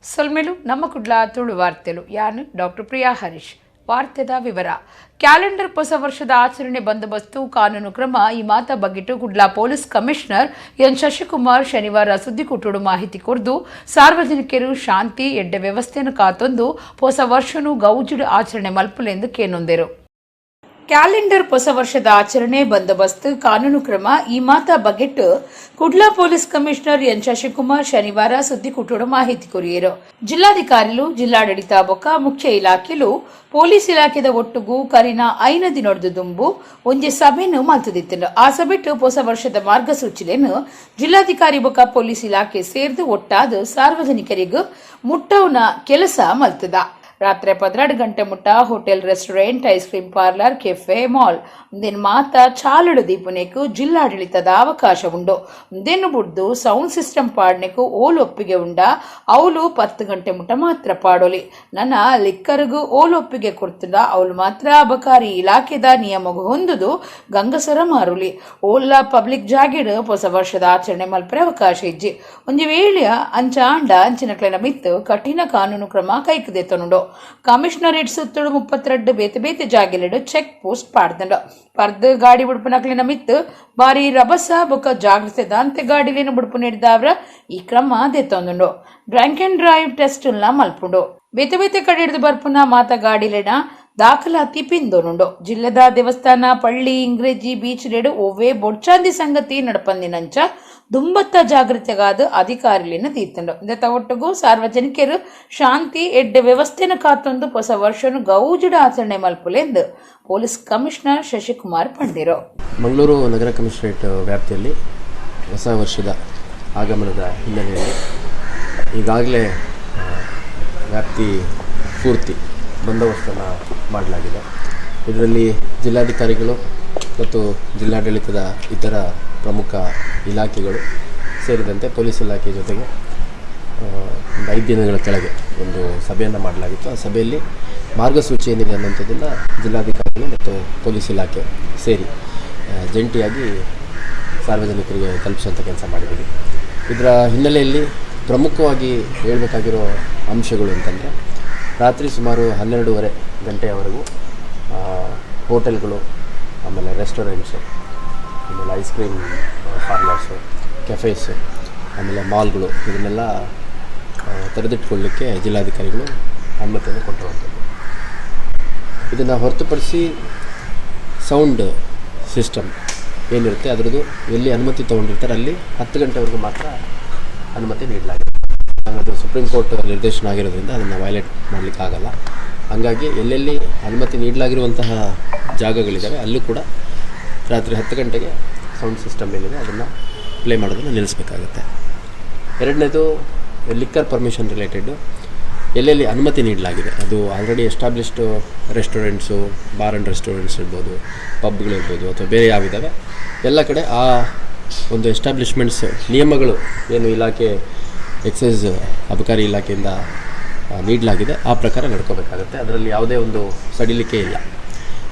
ಸೊಲ್ಮೆಲು ನಮ್ಮ ಕುಡ್ಲ ತುಳು ವಾರ್ತೆಲು ಯಾನು ಡಾಕ್ಟರ್ ಪ್ರಿಯಾ ಹರೀಶ್. ವಾರ್ತೆದ ವಿವರ. ಕ್ಯಾಲೆಂಡರ್ ಹೊಸ ವರ್ಷದ ಆಚರಣೆ ಬಂದೋಬಸ್ತು ಕಾನೂನು ಕ್ರಮ ಈ ಮಾತ ಬಗ್ಗಿಟ್ಟು Kudla police commissioner N Shashikumar ಶನಿವಾರ ಸುದ್ದಿಕುಟ್ಟುಡು ಮಾಹಿತಿ ಕೊರ್ದು ಸಾರ್ವಜನಿಕರು ಶಾಂತಿ ಎಡ್ಡೆ ವ್ಯವಸ್ಥೆಯನ್ನು ಕಾತೊಂದು ಹೊಸ ವರ್ಷನು ಗೌಜುಡು ಆಚರಣೆ ಮಲ್ಪುಲೆಂದು ಕೇನೊಂದೆರು. ಕ್ಯಾಲೆಂಡರ್ ಹೊಸ ವರ್ಷದ ಆಚರಣೆ ಬಂದೋಬಸ್ತ್ ಕಾನೂನು ಕ್ರಮ ಈ ಮಾತ ಬಗೆಟ್ಟು Kudla police commissioner N Shashikumar ಶನಿವಾರ ಸುದ್ದಿಕುಟ್ಟುಡು ಮಾಹಿತಿ ಕೊರಿಯರು. ಜಿಲ್ಲಾಧಿಕಾರಿಲು ಜಿಲ್ಲಾಡಳಿತ ಬೊಕ್ಕ ಮುಖ್ಯ ಇಲಾಖೆಲು ಪೊಲೀಸ್ ಇಲಾಖೆದ ಒಟ್ಟುಗು ಕರಿನ ಐನದಿ ನೊಡ್ದು ದುಂಬು ಒಂಜಿ ಸಭೆನು ಮಲ್ತದಿತ್ತನು. ಆ ಸಭೆಟ್ಟು ಹೊಸ ವರ್ಷದ ಮಾರ್ಗಸೂಚಿಲೆನು ಜಿಲ್ಲಾಧಿಕಾರಿ ಬೊಕ್ಕ ಪೊಲೀಸ್ ಇಲಾಖೆ ಸೇರ್ದು ಒಟ್ಟಾದ ಸಾರ್ವಜನಿಕರಿಗೂ ಮುಟ್ಟವನ ಕೆಲಸ ಮಲ್ತದ. ರಾತ್ರಿ 12 ಗಂಟೆ ಮುಟ್ಟ hotel, restaurant, ice cream parlour, cafe, mall ಮುಂದಿನ ಮಾತ ಚಾಲುಡು ದೀಪನೆಕು ಜಿಲ್ಲಾಡಳಿತದ ಅವಕಾಶ ಉಂಡು. ಮುಂದೇನು ಬುಡ್ದು ಸೌಂಡ್ ಸಿಸ್ಟಮ್ ಪಾಡ್ನೆಕು ಓಲು ಒಪ್ಪಿಗೆ ಉಂಡ ಅವಳು 10 ಗಂಟೆ ಮುಟ್ಟ ಮಾತ್ರ ಪಾಡೋಲಿ. ನನ್ನ ಲಿಕ್ಕರ್ಗೂ ಓಲು ಒಪ್ಪಿಗೆ ಕೊಡ್ತದ ಅವಳು ಮಾತ್ರ ಅಬಕಾರಿ ಇಲಾಖೆದ ನಿಯಮಗೂ ಹೊಂದುದು ಗಂಗಸರ ಮಾರುಲಿ. ಓಲ್ಲ ಪಬ್ಲಿಕ್ ಜಾಗಿಡ್ ಹೊಸ ವರ್ಷದ ಆಚರಣೆ ಮಲ್ಪರೆ ಅವಕಾಶ ಇಜ್ಜಿ. ಒಂಜಿ ವೇಳೆಯ ಅಂಚಾಂಡ ಅಂಚಿನಕ್ಲೆನ ಮಿತ್ತು ಕಠಿಣ ಕಾನೂನು ಕ್ರಮ ಕೈಕದೆತ್ತನುಂಡು. ಕಮಿಷನರೇಟ್ ಸುತ್ತಳು 32 ಬೇತೆ ಬೇತೆ ಜಾಗಿಲೆಡು ಚೆಕ್ ಪೋಸ್ಟ್ ಪಾಡ್ದಂಡು. ಪರ್ದ ಗಾಡಿ ಬುಡ್ಪುನಕ್ಲಿನ ಮಿತ್ತು ಬಾರಿ ರಭಸ ಬೊಕ್ಕ ಜಾಗ್ರತೆ ಅಂತೆ ಗಾಡಿಲಿನ ಬುಡ್ಪು ನೀಡಿದವ್ರ ಈ ಕ್ರಮ ದೆತ್ತೊಂದುಂಡು. ಡ್ರಂಕ್ ಅಂಡ್ ಡ್ರೈವ್ ಟೆಸ್ಟ್ ಮಲ್ಪುಂಡು. ಬೇತೆ ಬೇತೆ ಕಡೆ ಹಿಡಿದು ಬರ್ಪುನ ಮಾತ ಗಾಡಿಲಿನ ದಾಖಲಾತಿ ಪಿಂದೋನುಂಡು. ಜಿಲ್ಲೆದ ದೇವಸ್ಥಾನ, ಪಳ್ಳಿ, ಇಂಗ್ರೇಜಿ ಬೀಚ್ ರೇಡು ಒವ್ವೇ ಬೊಡ್ಚಾಂದಿ ಸಂಗತಿ ನಡಪಂದಿನಂಚ ದುಂಬತ್ತ ಜಾಗೃತೆಗಾದ ಅಧಿಕಾರಿಲಿನ ತೀರ್ತಂಡು. ಇಂದತ ಒಟ್ಟಿಗೂ ಸಾರ್ವಜನಿಕರು ಶಾಂತಿ ಎಡ್ಡೆ ವ್ಯವಸ್ಥೆನ ಕಾತೊಂದು ಹೊಸ ವರ್ಷನು ಗೌಜುಡ ಆಚರಣೆ ಮಲ್ಪುಲೆಂದು ಪೊಲೀಸ್ ಕಮಿಷನರ್ ಶಶಿಕುಮಾರ್ ಪಂಡಿರು. ಮಂಗಳೂರು ನಗರ ಕಮಿಷನರೇಟ್ ವ್ಯಾಪ್ತಿಯಲ್ಲಿ ಹೊಸ ವರ್ಷದ ಆಗಮನದ ಹಿನ್ನೆಲೆಯಲ್ಲಿ ಈಗಾಗಲೇ ವ್ಯಾಪ್ತಿ ಪೂರ್ತಿ ಬಂದೋಬಸ್ತನ್ನು ಮಾಡಲಾಗಿದೆ. ಇದರಲ್ಲಿ ಜಿಲ್ಲಾಧಿಕಾರಿಗಳು ಮತ್ತು ಜಿಲ್ಲಾಡಳಿತದ ಇತರ ಪ್ರಮುಖ ಇಲಾಖೆಗಳು ಸೇರಿದಂತೆ ಪೊಲೀಸ್ ಇಲಾಖೆ ಜೊತೆಗೆ ಒಂದು 5 ದಿನಗಳ ಕೆಳಗೆ ಒಂದು ಸಭೆಯನ್ನು ಮಾಡಲಾಗಿತ್ತು. ಆ ಸಭೆಯಲ್ಲಿ ಮಾರ್ಗಸೂಚಿ ಏನಿದೆ ಅನ್ನೋಂಥದ್ದನ್ನು ಜಿಲ್ಲಾಧಿಕಾರಿಗಳು ಮತ್ತು ಪೊಲೀಸ್ ಇಲಾಖೆ ಸೇರಿ ಜಂಟಿಯಾಗಿ ಸಾರ್ವಜನಿಕರಿಗೆ ತಲುಪಿಸುವಂಥ ಕೆಲಸ ಮಾಡಿದ್ದೀವಿ. ಇದರ ಹಿನ್ನೆಲೆಯಲ್ಲಿ ಪ್ರಮುಖವಾಗಿ ಹೇಳಬೇಕಾಗಿರೋ ಅಂಶಗಳು ಅಂತಂದರೆ, ರಾತ್ರಿ ಸುಮಾರು 12:30 ಗಂಟೆಯವರೆಗೂ ಹೋಟೆಲ್ಗಳು, ಆಮೇಲೆ ರೆಸ್ಟೋರೆಂಟ್ಸು, ಆಮೇಲೆ ಐಸ್ ಕ್ರೀಮ್ ಪಾರ್ಲರ್ಸು, ಕೆಫೇಸು, ಆಮೇಲೆ ಮಾಲ್ಗಳು ಇದನ್ನೆಲ್ಲ ತೆರೆದಿಟ್ಕೊಳ್ಳಲಿಕ್ಕೆ ಜಿಲ್ಲಾಧಿಕಾರಿಗಳು ಅನುಮತಿಯನ್ನು ಕೊಟ್ಟಿರುವಂಥದ್ದು. ಇದನ್ನು ಹೊರತುಪಡಿಸಿ ಸೌಂಡ್ ಸಿಸ್ಟಮ್ ಏನಿರುತ್ತೆ ಅದರದ್ದು ಎಲ್ಲಿ ಅನುಮತಿ ತೊಗೊಂಡಿರ್ತಾರೆ ಅಲ್ಲಿ 10 ಗಂಟೆವರೆಗೂ ಮಾತ್ರ ಅನುಮತಿ ನೀಡಲಾಗಿದೆ. ಅದು ಸುಪ್ರೀಂ ಕೋರ್ಟ್ ನಿರ್ದೇಶನ ಆಗಿರೋದ್ರಿಂದ ಅದನ್ನು ವೈಲೇಟ್ ಮಾಡಲಿಕ್ಕಾಗಲ್ಲ. ಹಾಗಾಗಿ ಎಲ್ಲೆಲ್ಲಿ ಅನುಮತಿ ನೀಡಲಾಗಿರುವಂತಹ ಜಾಗಗಳಿದ್ದಾವೆ ಅಲ್ಲೂ ಕೂಡ ರಾತ್ರಿ 10 ಗಂಟೆಗೆ ಸೌಂಡ್ ಸಿಸ್ಟಮ್ ಏನಿದೆ ಅದನ್ನು ಪ್ಲೇ ಮಾಡೋದನ್ನು ನಿಲ್ಲಿಸಬೇಕಾಗುತ್ತೆ. ಎರಡನೇದು ಲಿಕ್ಕರ್ ಪರ್ಮಿಷನ್ ರಿಲೇಟೆಡ್ಡು ಎಲ್ಲೆಲ್ಲಿ ಅನುಮತಿ ನೀಡಲಾಗಿದೆ ಅದು already established restaurants, bar and restaurants ಇರ್ಬೋದು, ಪಬ್ಗಳಿರ್ಬೋದು ಅಥವಾ ಬೇರೆ ಯಾವಿದ್ದಾವೆ ಎಲ್ಲ ಕಡೆ ಆ ಒಂದು ಎಸ್ಟಾಬ್ಲಿಷ್ಮೆಂಟ್ಸ್ ನಿಯಮಗಳು ಏನು ಇಲಾಖೆ ಎಕ್ಸೈಸ್ ಅಬಕಾರಿ ಇಲಾಖೆಯಿಂದ ನೀಡಲಾಗಿದೆ ಆ ಪ್ರಕಾರ ನಡ್ಕೋಬೇಕಾಗುತ್ತೆ. ಅದರಲ್ಲಿ ಯಾವುದೇ ಒಂದು ಸಡಿಲಿಕೆ ಇಲ್ಲ.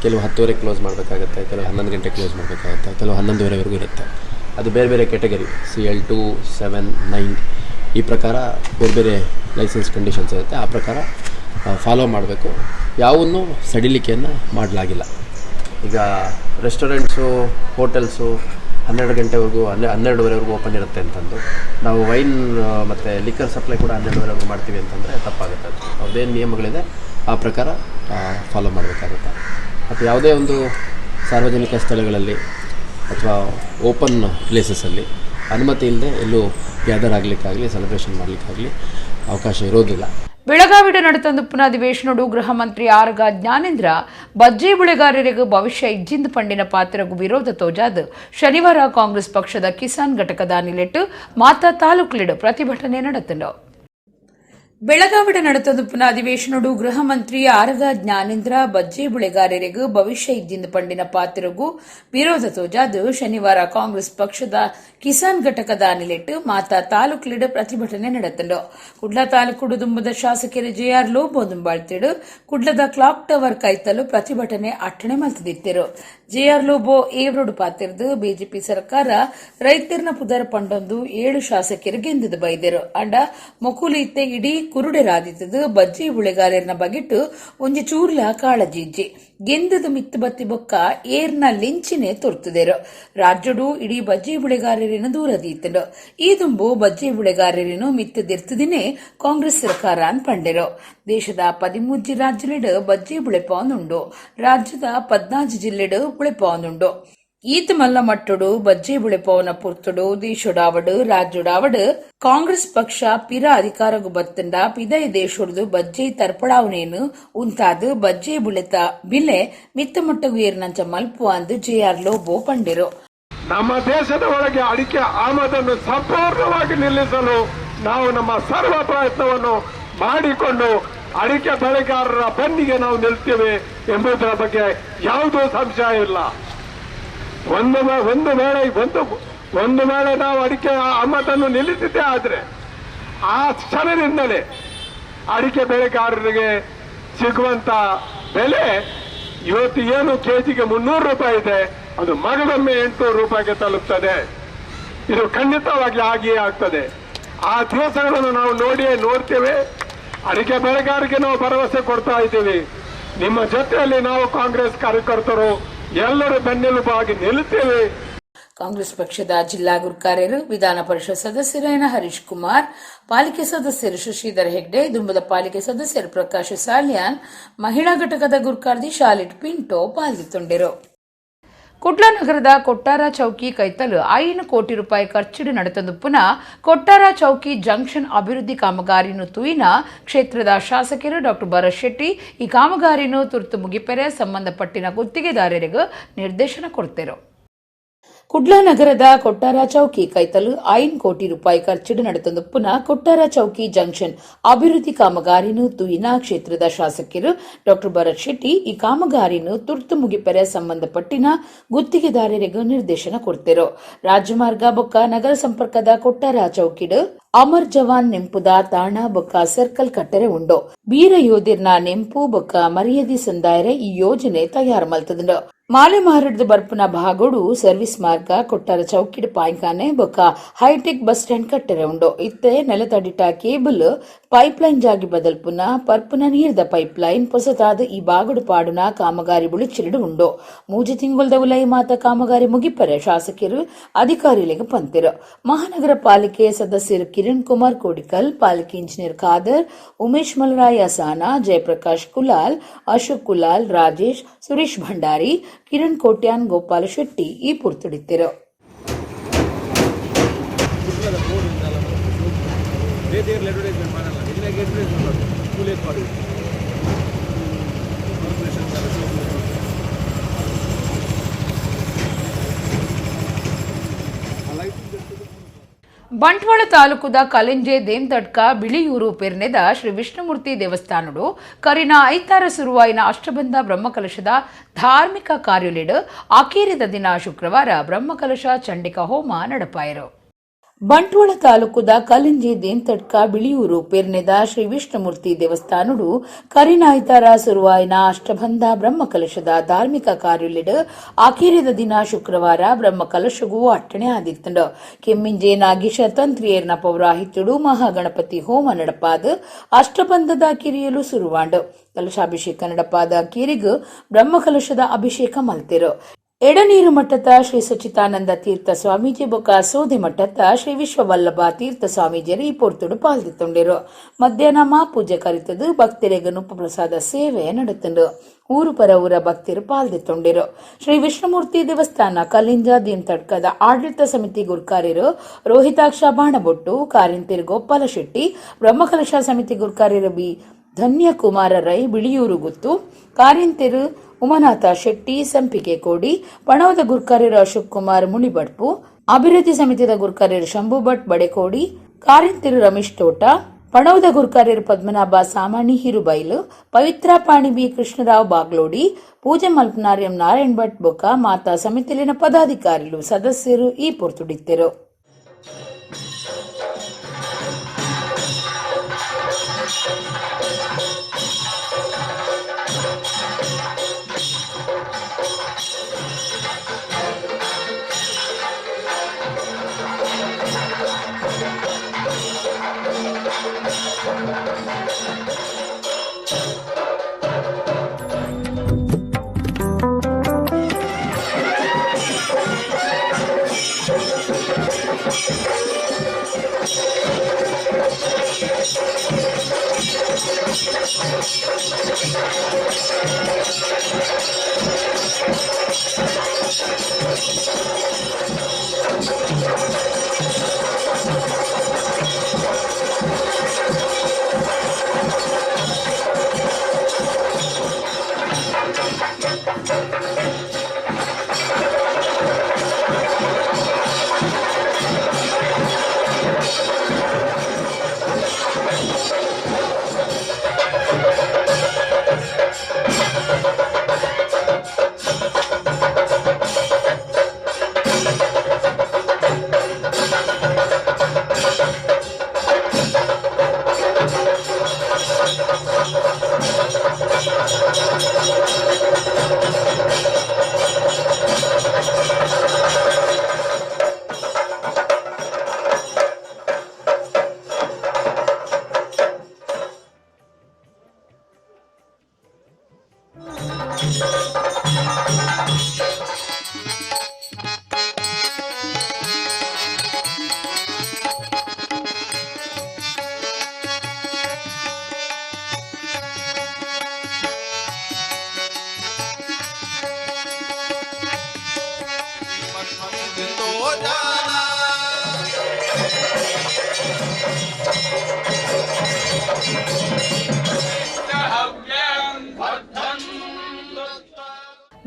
ಕೆಲವು 10:30 ಕ್ಲೋಸ್ ಮಾಡಬೇಕಾಗತ್ತೆ, ಕೆಲವು 11 ಗಂಟೆ ಕ್ಲೋಸ್ ಮಾಡಬೇಕಾಗತ್ತೆ, ಕೆಲವು 11:30ವರೆಗೂ ಇರುತ್ತೆ. ಅದು ಬೇರೆ ಬೇರೆ ಕ್ಯಾಟಗರಿ CL2, 7, 9 ಈ ಪ್ರಕಾರ ಬೇರೆ ಬೇರೆ ಲೈಸೆನ್ಸ್ ಕಂಡೀಷನ್ಸ್ ಇರುತ್ತೆ. ಆ ಪ್ರಕಾರ ಫಾಲೋ ಮಾಡಬೇಕು. ಯಾವನ್ನೂ ಸಡಿಲಿಕೆಯನ್ನು ಮಾಡಲಾಗಿಲ್ಲ. ಈಗ ರೆಸ್ಟೋರೆಂಟ್ಸು, ಹೋಟೆಲ್ಸು 12 ಗಂಟೆವರೆಗೂ 12:30ವರೆಗೂ ಓಪನ್ ಇರುತ್ತೆ ಅಂತಂದು ನಾವು ವೈನ್ ಮತ್ತು ಲಿಕ್ಕರ್ ಸಪ್ಲೈ ಕೂಡ 12:30ವರೆಗೂ ಮಾಡ್ತೀವಿ ಅಂತಂದರೆ ತಪ್ಪಾಗುತ್ತೆ. ಅದು ಯಾವುದೇನು ನಿಯಮಗಳಿದೆ ಆ ಪ್ರಕಾರ ಫಾಲೋ ಮಾಡಬೇಕಾಗುತ್ತೆ. ಮತ್ತು ಯಾವುದೇ ಒಂದು ಸಾರ್ವಜನಿಕ ಸ್ಥಳಗಳಲ್ಲಿ ಅಥವಾ ಓಪನ್ ಪ್ಲೇಸಸಲ್ಲಿ ಅನುಮತಿ ಇಲ್ಲದೆ ಎಲ್ಲೂ ಗ್ಯಾದರ್ ಆಗಲಿಕ್ಕಾಗಲಿ ಸೆಲೆಬ್ರೇಷನ್ ಮಾಡಲಿಕ್ಕಾಗಲಿ ಅವಕಾಶ ಇರೋದಿಲ್ಲ. ಬೆಳಗಾವಿಡ ನಡೆತಂದು ಪುನಾಧಿವೇಶನಡು ಗೃಹ ಮಂತ್ರಿ ಆರಗ ಜ್ಞಾನೇಂದ್ರ ಬಜ್ಜಿ ಬೆಳೆಗಾರರಿಗೆ ಭವಿಷ್ಯ ಇಜ್ಜಿಂದ ಪಂಡಿನ ಪಾತ್ರಗೂ ವಿರೋಧ ತೋಜಾದ ಶನಿವಾರ ಕಾಂಗ್ರೆಸ್ ಪಕ್ಷದ ಕಿಸಾನ್ ಘಟಕದ ನಿಲೆಟ್ಟು ಮಾತಾ ತಾಲೂಕುಲಿಡು ಪ್ರತಿಭಟನೆ ನಡೆತಂಡು. ಬೆಳಗಾವಿಡ ನಡೆತಂದು ಪುನಾಧಿವೇಶನಡು ಗೃಹ ಮಂತ್ರಿ ಆರಗ ಜ್ಞಾನೇಂದ್ರ ಬಜ್ಜಿ ಬೆಳೆಗಾರರಿಗೆ ಭವಿಷ್ಯ ಇದ್ದಿಂದ ಪಂಡಿನ ಪಾತ್ರಗೂ ವಿರೋಧ ತೋಜಾದ ಶನಿವಾರ ಕಾಂಗ್ರೆಸ್ ಪಕ್ಷದ ಕಿಸಾನ್ ಘಟಕದ ನಿಲೆಟ್ಟು ಮಾತಾ ತಾಲೂಕುಲಿಡು ಪ್ರತಿಭಟನೆ ನಡೆತಂಡು. ಕುಡ್ಲ ತಾಲೂಕು ದುಂಬದ ಶಾಸಕರು JR ಲೋಬೋ ದುಂಬಾಳ್ತಿಡು ಕುಡ್ಲದ ಕ್ಲಾಕ್ ಟವರ್ ಕೈತಲು ಪ್ರತಿಭಟನೆ ಅಟ್ಟಣೆ ಮಲ್ತದಿತ್ತರು. JR ಲೋಬೋ ಏವ್ರೋಡು ಪಾತಿರ್ದು ಬಿಜೆಪಿ ಸರ್ಕಾರ ರೈತರನ್ನ ಪುದರ್ ಪಂಡೊಂದು 7 ಶಾಸಕರಿಗೆ ಗೆಂದದು ಬೈದರು. ಅಂಡ ಮೊಕುಲು ಇತ್ತೆ ಇಡೀ ಕುರುಡೆರಾದಿತದು ಬಜ್ಜಿ ಉಳೆಗಾರನ ಬಗೆಟ್ ಒಂಜಿ ಚೂರ್ಲ ಕಾಳಜಿಜ್ಜಿ ಗೆಂದದ ಮಿತ್ತು ಬತ್ತಿ ಬೊಕ್ಕ ಏರ್ನ ಲಿಂಚಿನೆ ತೊರ್ತುದೆರು ರಾಜ್ಯಡು ಇಡೀ ಬಜ್ಜಿ ಬುಳೆಗಾರರಿನ ದೂರದೀತನು ಈ ದುಂಬು ಬಜ್ಜಿ ಬುಳೆಗಾರರಿನು ಮಿತ್ತದಿರ್ತದಿನೇ ಕಾಂಗ್ರೆಸ್ ಸರ್ಕಾರ ಅನ್ ಪಂಡೆರು ದೇಶದ 13 ರಾಜ್ಯಲೆಡ್ ಬಜ್ಜಿ ಬುಳೆಪಾನುಂಡು ರಾಜ್ಯದ 14 ಜಿಲ್ಲೆಡ್ ಬುಳೆಪಾನುಂಡು ಈತ್ ಮಲ್ಲ ಮಟ್ಟಡು ಬಜ್ಜಿ ಬುಳೆಪವನ ಪುರ್ತುಡು ದೇಶುಡಾವಡು ರಾಜ್ಯುಡಾವಡು ಕಾಂಗ್ರೆಸ್ ಪಕ್ಷ ಪಿರ ಅಧಿಕಾರಗು ಬತ್ತಂಡ ಪಿದೈ ದೇಶುಡ್ದು ಬಜ್ಜಿ ತರ್ಪಡಾವನೇನು ಉಂತಾದು ಬಜ್ಜಿ ಬುಳೆತ ಬಿಲೆ ಮಿತ್ತ ಮಟ್ಟಗು ಏರ್ನಂಚ ಮಲ್ಪು ಅಂದು ಜೆಆರ್ ಲೋಬೋ ಪಂಡಿರು. ನಮ್ಮ ದೇಶದ ಒಳಗೆ ಅಡಿಕೆ ಆಮದನ್ನು ಸಂಪೂರ್ಣವಾಗಿ ನಿಲ್ಲಿಸಲು ನಾವು ನಮ್ಮ ಸರ್ವ ಪ್ರಯತ್ನವನ್ನು ಮಾಡಿಕೊಂಡು ಅಡಿಕೆ ಬೆಳೆಗಾರರ ಬೆನ್ನಿಗೆ ನಾವು ನಿಲ್ತೇವೆ ಎಂಬುದರ ಬಗ್ಗೆ ಯಾವುದೂ ಸಂಶಯ ಇಲ್ಲ. ಒಂದು ವೇಳೆ ನಾವು ಅಡಿಕೆ ಆಮದನ್ನು ನಿಲ್ಲಿಸಿದ್ದೇ ಆದ್ರೆ ಆ ಕ್ಷಣದಿಂದಲೇ ಅಡಿಕೆ ಬೆಳೆಗಾರರಿಗೆ ಸಿಗುವಂತ ಬೆಲೆ ಇವತ್ತು ಏನು ಕೆಜಿಗೆ 300 ರೂಪಾಯಿ ಇದೆ, ಅದು ಮಗದೊಮ್ಮೆ 800 ರೂಪಾಯಿಗೆ ತಲುಪ್ತದೆ. ಇದು ಖಂಡಿತವಾಗಿ ಆಗಿಯೇ ಆಗ್ತದೆ. ಆ ದಿವಸಗಳನ್ನು ನಾವು ನೋಡ್ತೇವೆ. ಅಡಿಕೆ ಬೆಳೆಗಾರರಿಗೆ ನಾವು ಭರವಸೆ ಕೊಡ್ತಾ ಇದ್ದೀವಿ. ನಿಮ್ಮ ಜೊತೆಯಲ್ಲಿ ನಾವು ಕಾಂಗ್ರೆಸ್ ಕಾರ್ಯಕರ್ತರು ಎಲ್ಲರೂ ಬೆನ್ನೆಲುಬಾಗಿ ನಿಲ್ಲುತ್ತೇವೆ. ಕಾಂಗ್ರೆಸ್ ಪಕ್ಷದ ಜಿಲ್ಲಾ ಗುರುಕಾರ್ಯರು, ವಿಧಾನ ಪರಿಷತ್ ಸದಸ್ಯರಾದ ಹರೀಶ್ ಕುಮಾರ್, ಪಾಲಿಕೆ ಸದಸ್ಯರು ಶಶಿಧರ್ ಹೆಗ್ಡೆ, ದುಂಬದ ಪಾಲಿಕೆ ಸದಸ್ಯರು ಪ್ರಕಾಶ್ ಸಾಲ್ಯಾನ್, ಮಹಿಳಾ ಘಟಕದ ಗುರುಕಾರ್ತಿ ಶಾಲಿಟ್ ಪಿಂಟೋ ಪಾಲ್ಗೊಂಡಿರು. ಕುಡ್ಲ ನಗರದ ಕೊಟ್ಟಾರ ಚೌಕಿ ಕೈತಲು 5 ಕೋಟಿ ರೂಪಾಯಿ ಖರ್ಚಿಡು ನಡೆತಂದು ಪುನಃ ಕೊಟ್ಟಾರ ಚೌಕಿ ಜಂಕ್ಷನ್ ಅಭಿವೃದ್ಧಿ ಕಾಮಗಾರಿನು ತೂಯಿನ ಕ್ಷೇತ್ರದ ಶಾಸಕರು ಡಾಕ್ಟರ್ ಭರತ್ ಶೆಟ್ಟಿ ಈ ಕಾಮಗಾರಿನು ತುರ್ತು ಮುಗಿಪೆರೆ ಸಂಬಂಧಪಟ್ಟಿನ ಗುತ್ತಿಗೆದಾರರಿಗೆ ನಿರ್ದೇಶನ ಕೊಡ್ತೇರು. ಕುಡ್ಲ ನಗರದ ಕೊಟ್ಟಾರ ಚೌಕಿ ಕೈತಲು 5 ಕೋಟಿ ರೂಪಾಯಿ ಖರ್ಚಿಡು ನಡೆತಂದು ಪುನಃ ಕೊಟ್ಟಾರ ಚೌಕಿ ಜಂಕ್ಷನ್ ಅಭಿವೃದ್ಧಿ ಕಾಮಗಾರಿನು ತೂಯಿನ ಕ್ಷೇತ್ರದ ಶಾಸಕರು ಡಾಕ್ಟರ್ ಭರತ್ ಶೆಟ್ಟಿ ಈ ಕಾಮಗಾರಿನು ತುರ್ತು ಮುಗಿಪೆರೆ ಸಂಬಂಧಪಟ್ಟಿನ ಗುತ್ತಿಗೆದಾರರಿಗೆ ನಿರ್ದೇಶನ ಕೊಡ್ತೇರು. ರಾಜಮಾರ್ಗ ಬೊಕ್ಕ ನಗರ ಸಂಪರ್ಕದ ಕೊಟ್ಟಾರ ಚೌಕಿಡು ಅಮರ್ ಜವಾನ್ ನೆಂಪುದ ತಾಣ ಬೊಕ್ಕ ಸರ್ಕಲ್ ಕಟ್ಟರೆ ಉಂಡು. ಬೀರ ಯೋಧಿರ್ನ ನೆಂಪು ಬೊಕ್ಕ ಮರ್ಯಾದಿ ಸಂದಾಯರೆ ಈ ಯೋಜನೆ ತಯಾರು ಮಲ್ತದ. ಮಾಲೆ ಮಾರಡ್ದು ಬರ್ಪುನ ಭಾಗೋಡು ಸರ್ವಿಸ್ ಮಾರ್ಗ ಕೊಟ್ಟಾರ ಚೌಕಿಡ್ ಪಾಯ್ಕಾನೆ ಬೊಕ್ಕ ಹೈಟೆಕ್ ಬಸ್ ಸ್ಟ್ಯಾಂಡ್ ಕಟ್ಟರೆ ಉಂಡು. ಇತ್ತೆ ನೆಲತಡಿಟ ಕೇಬಲ್ ಪೈಪ್ಲೈನ್ ಜಾಗಿ ಬದಲ್ಪುನ ಪರ್ಪುನ ನೀರ್ದ ಪೈಪ್ಲೈನ್ ಹೊಸತಾದ ಈ ಬಾಗುಡು ಪಾಡುನ ಕಾಮಗಾರಿ ಬುಳಿಚಿರಿಡು ಉಂಡು. 3 ತಿಂಗುಲ್ದ ಉಲೈ ಮಾತ ಕಾಮಗಾರಿ ಮುಗಿಪರೆ ಶಾಸಕರು ಅಧಿಕಾರಿಗಳಿಗೆ ಪಂತಿರು. ಮಹಾನಗರ ಪಾಲಿಕೆ ಸದಸ್ಯರು ಕಿರಣ್ ಕುಮಾರ್ ಕೋಡಿಕಲ್, ಪಾಲಿಕೆ ಇಂಜಿನಿಯರ್ ಖಾದರ್, ಉಮೇಶ್ ಮಲರಾಯ್ ಅಸಾನ, ಜಯಪ್ರಕಾಶ್ ಕುಲಾಲ್, ಅಶೋಕ್ ಕುಲಾಲ್, ರಾಜೇಶ್, ಸುರೇಶ್ ಭಂಡಾರಿ, ಕಿರಣ್ ಕೋಟ್ಯಾನ್, ಗೋಪಾಲ ಶೆಟ್ಟಿ ಈ ಪುರ್ತುಡಿತ್ತಿರು. ಬಂಟ್ವಾಳ ತಾಲೂಕುದ ಕಲೆಂಜೆ ದೇಮ್ತಡ್ಕ ಬಿಳಿಯೂರು ಪೆರ್ನೆದ ಶ್ರೀ ವಿಷ್ಣುಮೂರ್ತಿ ದೇವಸ್ಥಾನಡು ಕರಿನ ಐತಾರ ಸುರುವಾಯಿನ ಅಷ್ಟಬಂಧ ಬ್ರಹ್ಮಕಲಶದ ಧಾರ್ಮಿಕ ಕಾರ್ಯಲಿಡು ಅಕೀರಿದ ದಿನ ಶುಕ್ರವಾರ ಬ್ರಹ್ಮಕಲಶ ಚಂಡಿಕಾ ಹೋಮ ನಡಪಾಯರು. ಬಂಟ್ವಾಳ ತಾಲೂಕುದ ಕಲೆಂಜೆ ದೇಮ್ತಡ್ಕ ಬಿಳಿಯೂರು ಪೆರ್ನೆದ ಶ್ರೀ ವಿಷ್ಣುಮೂರ್ತಿ ದೇವಸ್ಥಾನಡು ಕರಿನಾಯ್ತಾರ ಸುರುವಾಯಿನ ಅಷ್ಟಬಂಧ ಬ್ರಹ್ಮಕಲಶದ ಧಾರ್ಮಿಕ ಕಾರ್ಯಲಿಡು ಅಕೀರಿದ ದಿನ ಶುಕ್ರವಾರ ಬ್ರಹ್ಮಕಲಶಗೂ ಅಟ್ಟಣೆ ಆದಿತ್ತಂಡು. ಕೆಮ್ಮಿಂಜೆ ನಾಗೇಶ ತಂತ್ರಿಯರ್ನ ಪೌರಾಹಿತ್ಯಡು ಮಹಾಗಣಪತಿ ಹೋಮ ನಡಪಾದ ಅಷ್ಟಬಂಧದ ಕಿರಿಯಲು ಸುರುವಾಂಡು. ಕಲಶಾಭಿಷೇಕ ನಡಪಾದ ಕಿರಿಗು ಬ್ರಹ್ಮಕಲಶದ ಅಭಿಷೇಕ ಮಲ್ತಿರು. ಎಡನೀರು ಮಠದ ಶ್ರೀ ಸಚ್ಚಿದಾನಂದ ತೀರ್ಥ ಸ್ವಾಮೀಜಿ ಬೊಕ್ಕ ಸೋದೆ ಮಠದ ಶ್ರೀ ವಿಶ್ವವಲ್ಲಭ ತೀರ್ಥ ಸ್ವಾಮೀಜಿಯರು ಈ ಪೊರ್ತುಡು ಪಾಲ್ಗೊಂಡಿರು. ಮಧ್ಯಾಹ್ನ ಮಹಾಪೂಜೆ ಕರಿತದು ಭಕ್ತರಿಗೆ ಉಪಪ್ರಸಾದ ಸೇವೆ ನಡೆತಂಡು. ಊರು ಪರ ಊರ ಭಕ್ತರು ಪಾಲ್ಗೊಂಡಿರು. ಶ್ರೀ ವಿಷ್ಣುಮೂರ್ತಿ ದೇವಸ್ಥಾನ ಕಲಿಂಜ ದೇಮ್ತಡ್ಕದ ಆಡಳಿತ ಸಮಿತಿ ಗುರುಕಾರ್ಯರು ರೋಹಿತಾಕ್ಷ ಬಾಣಬೊಟ್ಟು, ಕಾರಿಂತಿರು ಗೋಪಾಲ ಶೆಟ್ಟಿ, ಬ್ರಹ್ಮಕಲಶ ಸಮಿತಿ ಗುರುಕಾರ್ಯರು ಬಿ ಧನ್ಯಕುಮಾರ ರೈ ಬಿಳಿಯೂರು ಗುತ್ತು, ಕಾರಿಂತಿರು ಉಮಾನಾಥ ಶೆಟ್ಟಿ ಸಂಪಿಗೆ ಕೋಡಿ, ಪಣವದ ಗುರುಕಾರ್ಯರು ಅಶೋಕ್ ಕುಮಾರ್ ಮುನಿಬಡ್ಪು, ಅಭಿವೃದ್ಧಿ ಸಮಿತಿಯ ಗುರುಕಾರ್ಯರು ಶಂಭು ಭಟ್ ಬಡೆಕೋಡಿ, ಕಾರಿಂತಿರು ರಮೇಶ್ ತೋಟ, ಪಣವದ ಗುರುಕಾರ್ಯರು ಪದ್ಮನಾಭ ಸಾಮಾಣಿ ಹಿರುಬೈಲು, ಪವಿತ್ರ ಪಾಣಿ ಬಿ ಕೃಷ್ಣರಾವ್ ಬಾಗ್ಲೋಡಿ, ಪೂಜೆ ಮಲ್ಪನಾರ್ಯಂ ನಾರಾಯಣ್ ಭಟ್ ಬೊಕ್ಕ ಮಾತಾ ಸಮಿತಿಲಿನ ಪದಾಧಿಕಾರಿಗಳು ಸದಸ್ಯರು ಈ ಪೊರ್ತುಡಿತ್ತರು.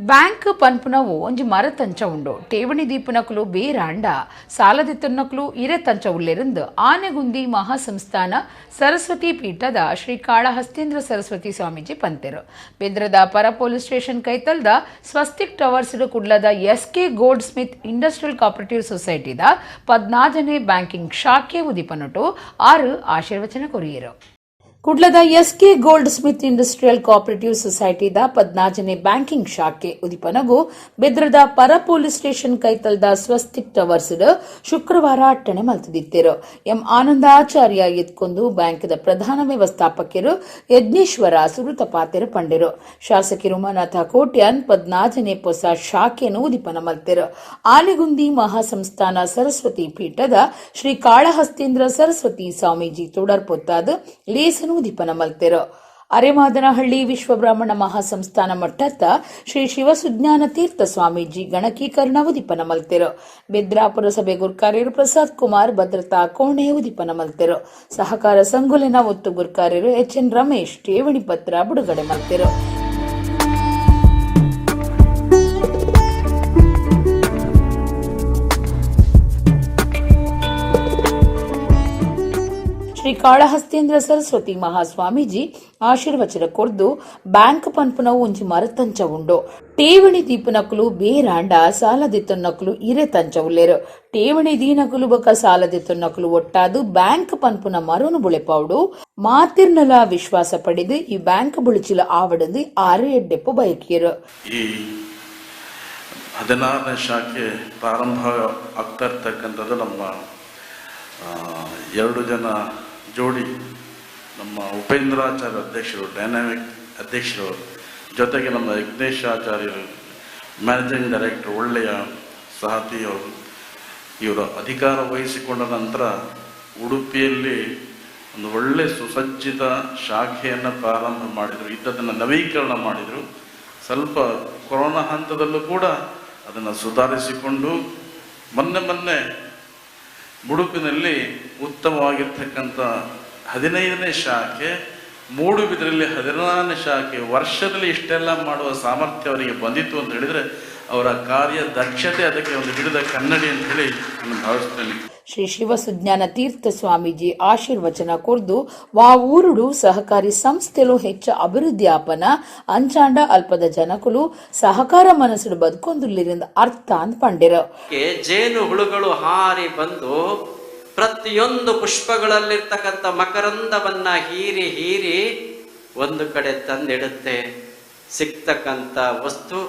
ಬ್ಯಾಂಕ್ ಪನ್ಪುನವು ಒಂಜಿ ಮರ ತಂಚ ಉಂಡು ಠೇವಣಿ ದೀಪನಕುಲು ಬೇರಾಂಡ ಸಾಲದಿತ್ತನಕುಲು ಇರೆ ತಂಚ ಉಳ್ಳೆರಿಂದು ಆನೆಗುಂದಿ ಮಹಾಸಂಸ್ಥಾನ ಸರಸ್ವತಿ ಪೀಠದ ಶ್ರೀ ಕಾಳಹಸ್ತೀಂದ್ರ ಸರಸ್ವತಿ ಸ್ವಾಮೀಜಿ ಪಂತೆರು ಬೆದ್ರದ ಪರ ಪೊಲೀಸ್ ಸ್ಟೇಷನ್ ಕೈತಲ್ದ ಸ್ವಸ್ತಿಕ್ ಟವರ್ಸ್ ಕುಡ್ಲದ SK gold smith industrial cooperative ಸೊಸೈಟಿದ 14ನೇ ಬ್ಯಾಂಕಿಂಗ್ ಶಾಖೆ ಉದಿಪನಟು 6 ಆಶೀರ್ವಚನ ಕೊರಿಯರು ಕುಡ್ಲದ SK gold smith industrial cooperative ಸೊಸೈಟಿದ 14ನೇ ಬ್ಯಾಂಕಿಂಗ್ ಶಾಖೆ ಉದಿಪನಗು ಬೆದ್ರದ ಪರ ಪೊಲೀಸ್ ಸ್ಟೇಷನ್ ಕೈತಲ್ದ ಸ್ವಸ್ತಿಕ್ ಟವರ್ಸ್ ಶುಕ್ರವಾರ ಅಟ್ಟಣೆ ಮಲ್ತದಿತ್ತರು ಎಂ ಆನಂದಾಚಾರ್ಯ ಎತ್ಕೊಂದು ಬ್ಯಾಂಕ್ದ ಪ್ರಧಾನ ವ್ಯವಸ್ಥಾಪಕರು ಯಜ್ಞೇಶ್ವರ ಸುರುತಪಾತೆರು ಪಂಡೆರು ಶಾಸಕರು ಮನಾಥ ಕೋಟ್ಯಾನ್ 14ನೇ ಹೊಸ ಶಾಖೆಯನ್ನು ಉದಿಪನ ಮಲ್ತೆರು ಆನೆಗುಂದಿ ಮಹಾಸಂಸ್ಥಾನ ಸರಸ್ವತಿ ಪೀಠದ ಶ್ರೀ ಕಾಳಹಸ್ತೀಂದ್ರ ಸರಸ್ವತಿ ಸ್ವಾಮೀಜಿ ತೊಡರ್ಪೊತ್ತಾದ ಲೇಸನು ಉದಿಪನ ಮಲ್ತೆರು ಅರೆಮಾದನಹಳ್ಳಿ ವಿಶ್ವಬ್ರಾಹ್ಮಣ ಮಹಾಸಂಸ್ಥಾನ ಮಟ್ಟತ್ತ ಶ್ರೀ ಶಿವಸುಜ್ಞಾನ ತೀರ್ಥ ಸ್ವಾಮೀಜಿ ಗಣಕೀಕರಣ ಉದಿಪನ ಮಲ್ತೆರು ಬೆದ್ರಾ ಪುರಸಭೆ ಗುರ್ಕಾರ್ಯರು ಪ್ರಸಾದ್ ಕುಮಾರ್ ಭದ್ರತಾ ಕೋಣೆ ಉದಿಪನ ಮಲ್ತೆರು ಸಹಕಾರ ಸಂಘುಲಿನ ಒತ್ತು ಗುರ್ಕಾರ್ಯರು ಎಚ್ಎನ್ ರಮೇಶ್ ಠೇವಣಿ ಪತ್ರ ಬಿಡುಗಡೆ ಮಲ್ತೆರು ಶ್ರೀ ಕಾಳಹಸ್ತೀಂದ್ರ ಸರಸ್ವತಿ ಮಹಾಸ್ವಾಮೀಜಿ ಆಶೀರ್ವಚನ ಕೊರ್ದು ಬ್ಯಾಂಕ್ ಪನ್ಪುನವು ಒಂಜಿ ಮರ ತಂಚ ಉಂಡು ಠೇವಣಿ ದೀಪನಕುಲು ಬೇರಾಂಡ ಸಾಲದಿತ್ತನಕುಲು ಇರೆ ತಂಚ ಉಲ್ಲೇರು ಠೇವಣಿ ದೀನಕುಲು ಬೊಕ ಸಾಲದಿತ್ತನಕುಲು ಒಟ್ಟಾದು ಬ್ಯಾಂಕ್ ಪನ್ಪುನ ಮರನು ಬುಳೆಪೌಡು ಮಾತಿರ್ನಲ ವಿಶ್ವಾಸ ಪಡೆದು ಈ ಬ್ಯಾಂಕ್ ಬುಳಿಚಿಲ ಆವಡದು 6 ಎಡ್ಡೆಪ್ಪು ಬಯಕಿಯರು ಈ 16ನೇ ಶಾಖೆ ಪ್ರಾರಂಭ ಆಗ್ತಾ ಇರ್ತಕ್ಕಂಥದ್ದು ನಮ್ಮ 2 ಜನ ಜೋಡಿ ನಮ್ಮ ಉಪೇಂದ್ರಾಚಾರ್ಯ ಅಧ್ಯಕ್ಷರು ಡೈನಾಮಿಕ್ ಅಧ್ಯಕ್ಷರು ಜೊತೆಗೆ ನಮ್ಮ ಯಜ್ಞೇಶ್ ಆಚಾರ್ಯರು ಮ್ಯಾನೇಜಿಂಗ್ ಡೈರೆಕ್ಟರ್ ಒಳ್ಳೆಯ ಸಾಥಿಯವರು ಇವರು ಅಧಿಕಾರ ವಹಿಸಿಕೊಂಡ ನಂತರ ಉಡುಪಿಯಲ್ಲಿ ಒಂದು ಒಳ್ಳೆ ಸುಸಜ್ಜಿತ ಶಾಖೆಯನ್ನು ಪ್ರಾರಂಭ ಮಾಡಿದರು ಇದ್ದದನ್ನು ನವೀಕರಣ ಮಾಡಿದರು ಸ್ವಲ್ಪ ಕೊರೋನಾ ಹಂತದಲ್ಲೂ ಕೂಡ ಅದನ್ನು ಸುಧಾರಿಸಿಕೊಂಡು ಮೊನ್ನೆ ಉಡುಪಿನಲ್ಲಿ ಉತ್ತಮವಾಗಿರ್ತಕ್ಕಂಥ 15ನೇ ಶಾಖೆ ಮೂಡುಬಿದಿರೆಯಲ್ಲಿ 16ನೇ ಶಾಖೆ ವರ್ಷದಲ್ಲಿ ಇಷ್ಟೆಲ್ಲ ಮಾಡುವ ಸಾಮರ್ಥ್ಯ ಅವರಿಗೆ ಬಂದಿತ್ತು ಅಂತ ಹೇಳಿದರೆ ಅವರ ಕಾರ್ಯ ದಕ್ಷತೆ ಅದಕ್ಕೆ ಒಂದು ಹಿಡಿದ ಕನ್ನಡಿ ಅಂತ ಹೇಳಿ ನಾನು ಭಾವಿಸ್ತೇನೆ. ಶ್ರೀ ಶಿವಸುಜ್ಞಾನ ತೀರ್ಥ ಸ್ವಾಮೀಜಿ ಆಶೀರ್ವಚನ ಕೊರ್ದು ಊರುಡು ಸಹಕಾರಿ ಸಂಸ್ಥೆಲು ಹೆಚ್ಚ ಅಭಿವೃದ್ಧಿ ಆಪನ ಅಂಚಾಂಡ ಅಲ್ಪದ ಜನಕುಲು ಸಹಕಾರ ಮನಸ್ಸುಡು ಬದುಕೊಂದುಲ್ಲಿರಿಂದ ಅರ್ಥ ಅಂತ ಪಂಡಿರು. ಜೇನು ಹುಳುಗಳು ಹಾರಿ ಬಂದು ಪ್ರತಿಯೊಂದು ಪುಷ್ಪಗಳಲ್ಲಿರ್ತಕ್ಕಂಥ ಮಕರಂದವನ್ನ ಹೀರಿ ಹೀರಿ ಒಂದು ಕಡೆ ತಂದಿಡುತ್ತೆ. ಸಿಗ್ತಕ್ಕಂಥ ವಸ್ತು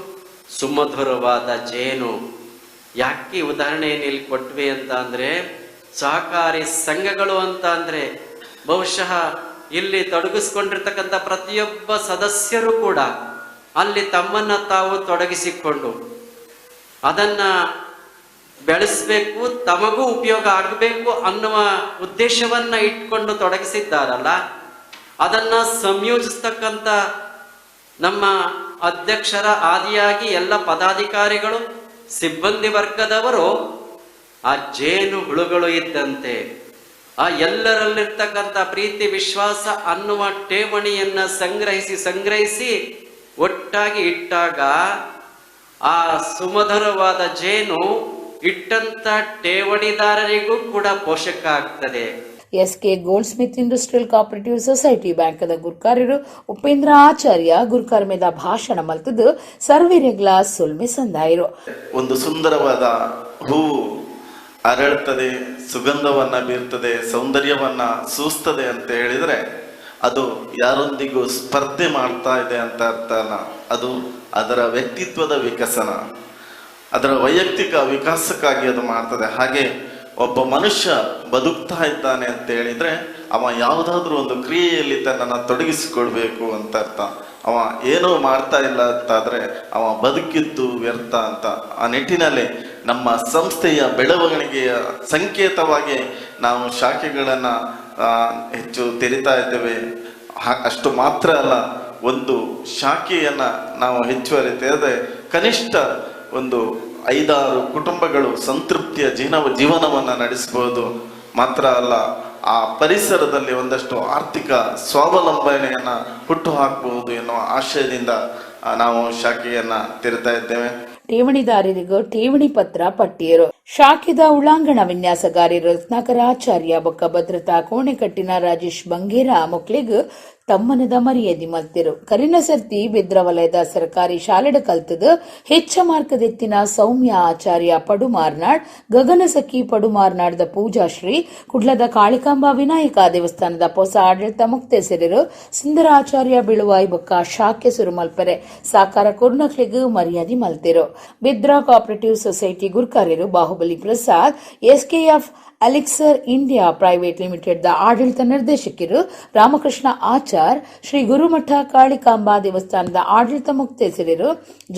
ಸುಮಧುರವಾದ ಜೇನು. ಯಾಕೆ ಉದಾಹರಣೆಯನ್ನು ಇಲ್ಲಿ ಕೊಟ್ವಿ ಅಂತ ಅಂದ್ರೆ, ಸಹಕಾರಿ ಸಂಘಗಳು ಅಂತ ಅಂದ್ರೆ ಬಹುಶಃ ಇಲ್ಲಿ ತೊಡಗಿಸ್ಕೊಂಡಿರ್ತಕ್ಕಂಥ ಪ್ರತಿಯೊಬ್ಬ ಸದಸ್ಯರು ಕೂಡ ಅಲ್ಲಿ ತಮ್ಮನ್ನ ತಾವು ತೊಡಗಿಸಿಕೊಂಡು ಅದನ್ನ ಬೆಳೆಸಬೇಕು, ತಮಗೂ ಉಪಯೋಗ ಆಗಬೇಕು ಅನ್ನುವ ಉದ್ದೇಶವನ್ನ ಇಟ್ಕೊಂಡು ತೊಡಗಿಸಿದ್ದಾರಲ್ಲ, ಅದನ್ನು ಸಂಯೋಜಿಸ್ತಕ್ಕಂಥ ನಮ್ಮ ಅಧ್ಯಕ್ಷರ ಆದಿಯಾಗಿ ಎಲ್ಲ ಪದಾಧಿಕಾರಿಗಳು, ಸಿಬ್ಬಂದಿ ವರ್ಗದವರು ಆ ಜೇನು ಹುಳುಗಳು ಇದ್ದಂತೆ ಆ ಎಲ್ಲರಲ್ಲಿರ್ತಕ್ಕಂಥ ಪ್ರೀತಿ ವಿಶ್ವಾಸ ಅನ್ನುವ ಠೇವಣಿಯನ್ನ ಸಂಗ್ರಹಿಸಿ ಒಟ್ಟಾಗಿ ಇಟ್ಟಾಗ ಆ ಸುಮಧುರವಾದ ಜೇನು ಇಟ್ಟಂತ ಠೇವಣಿದಾರರಿಗೂ ಕೂಡ ಪೋಷಕ ಆಗ್ತದೆ. SK gold smith industrial cooperative society ಬ್ಯಾಂಕದ ಗುರ್ಕಾರ್ಯರು ಉಪೇಂದ್ರ ಆಚಾರ್ಯ ಗುರ್ಕಾರ್ ಮೇದ ಭಾಷಣ ಮಲ್ತದ್ದು ಸರ್ವಿರೆಗ್ಲ ಸುಲ್ಮೆ ಸಂದಾಯರು. ಒಂದು ಸುಂದರವಾದ ಹೂವು ಅರಳುತ್ತದೆ, ಸುಗಂಧವನ್ನ ಬೀರ್ತದೆ, ಸೌಂದರ್ಯವನ್ನ ಸೂಸ್ತದೆ ಅಂತ ಹೇಳಿದ್ರೆ ಅದು ಯಾರೊಂದಿಗೂ ಸ್ಪರ್ಧೆ ಮಾಡ್ತಾ ಇದೆ ಅಂತ ಅರ್ಥನ. ಅದು ಅದರ ವ್ಯಕ್ತಿತ್ವದ ವಿಕಸನ, ಅದರ ವೈಯಕ್ತಿಕ ವಿಕಾಸಕ್ಕಾಗಿ ಅದು ಮಾಡ್ತದೆ. ಹಾಗೆ ಒಬ್ಬ ಮನುಷ್ಯ ಬದುಕ್ತಾ ಇದ್ದಾನೆ ಅಂತ ಹೇಳಿದ್ರೆ ಅವ ಯಾವುದಾದ್ರೂ ಒಂದು ಕ್ರಿಯೆಯಲ್ಲಿ ತನ್ನನ್ನು ತೊಡಗಿಸಿಕೊಳ್ಬೇಕು ಅಂತ ಅರ್ಥ. ಅವ ಏನೋ ಮಾಡ್ತಾ ಇಲ್ಲ ಅಂತಾದ್ರೆ ಅವ ಬದುಕಿದ್ದು ವ್ಯರ್ಥ ಅಂತ. ಆ ನಿಟ್ಟಿನಲ್ಲಿ ನಮ್ಮ ಸಂಸ್ಥೆಯ ಬೆಳವಣಿಗೆಯ ಸಂಕೇತವಾಗಿ ನಾವು ಶಾಖೆಗಳನ್ನು ಹೆಚ್ಚು ತೆರಿತಾ ಇದ್ದೇವೆ. ಅಷ್ಟು ಮಾತ್ರ ಅಲ್ಲ, ಒಂದು ಶಾಖೆಯನ್ನು ನಾವು ಹೆಚ್ಚುವರಿ ತೆರೆದರೆ ಕನಿಷ್ಠ ಒಂದು 5-6 ಕುಟುಂಬಗಳು ಸಂತೃಪ್ತಿಯ ಜೀವನವನ್ನು ನಡೆಸಬಹುದು. ಮಾತ್ರ ಅಲ್ಲ, ಆ ಪರಿಸರದಲ್ಲಿ ಒಂದಷ್ಟು ಆರ್ಥಿಕ ಸ್ವಾವಲಂಬನೆಯನ್ನು ಹುಟ್ಟು ಹಾಕಬಹುದು ಎನ್ನುವ ಆಶಯದಿಂದ ನಾವು ಶಾಖೆಯನ್ನ ತೆರೆತಾ ಇದ್ದೇವೆ. ಠೇವಣಿದಾರರಿಗೂ ಠೇವಣಿ ಪತ್ರ ಪಟ್ಟಿಯರು. ಶಾಖೆದ ಉಳಾಂಗಣ ವಿನ್ಯಾಸಗಾರರು ರತ್ನಾಕರಾಚಾರ್ಯ ಬೊಕ್ಕ ಭದ್ರತಾ ಕೋಣೆಕಟ್ಟಿನ ರಾಜೇಶ್ ಬಂಗೇರ ಮಕ್ಳಿಗೂ ತಮ್ಮನದ ಮರ್ಯಾದೆ ಮಲ್ತಿರು. ಕರಿನ ಸರ್ತಿ ಬಿದ್ರ ವಲಯದ ಸರ್ಕಾರಿ ಶಾಲೆಡ ಕಲ್ತದ ಹೆಚ್ಚ ಮಾರ್ಕದೆತ್ತಿನ ಸೌಮ್ಯ ಆಚಾರ್ಯ ಪಡುಮಾರ್ನಾಡ್, ಗಗನಸಖಿ ಪಡುಮಾರ್ನಾಡ್ದ ಪೂಜಾಶ್ರೀ, ಕುಡ್ಲದ ಕಾಳಿಕಾಂಬಾ ವಿನಾಯಕ ದೇವಸ್ಥಾನದ ಹೊಸ ಆಡಳಿತ ಮುಕ್ತೇಸರರು ಸುಂದರಾಚಾರ್ಯ ಬೀಳುವಾಯಿ ಬೊಕ್ಕ ಶಾಖೆ ಸುರುಮಲ್ಪರೆ ಸಾಕಾರ ಕೊರ್ನಕ್ಲಿಗೂ ಮರ್ಯಾದೆ ಮಲ್ತಿರು. ಬಿದ್ರಾ ಕೋಆಪರೇಟಿವ್ ಸೊಸೈಟಿ ಗುರ್ಕಾರ್ಯರು Bahubali Prasad, SKF Elixir India private limited ದ ಆಡಳಿತ ನಿರ್ದೇಶಕರು ರಾಮಕೃಷ್ಣ ಆಚಾರ್, ಶ್ರೀ ಗುರುಮಠ ಕಾಳಿಕಾಂಬಾ ದೇವಸ್ಥಾನದ ಆಡಳಿತ ಮುಕ್ತೇಸರರು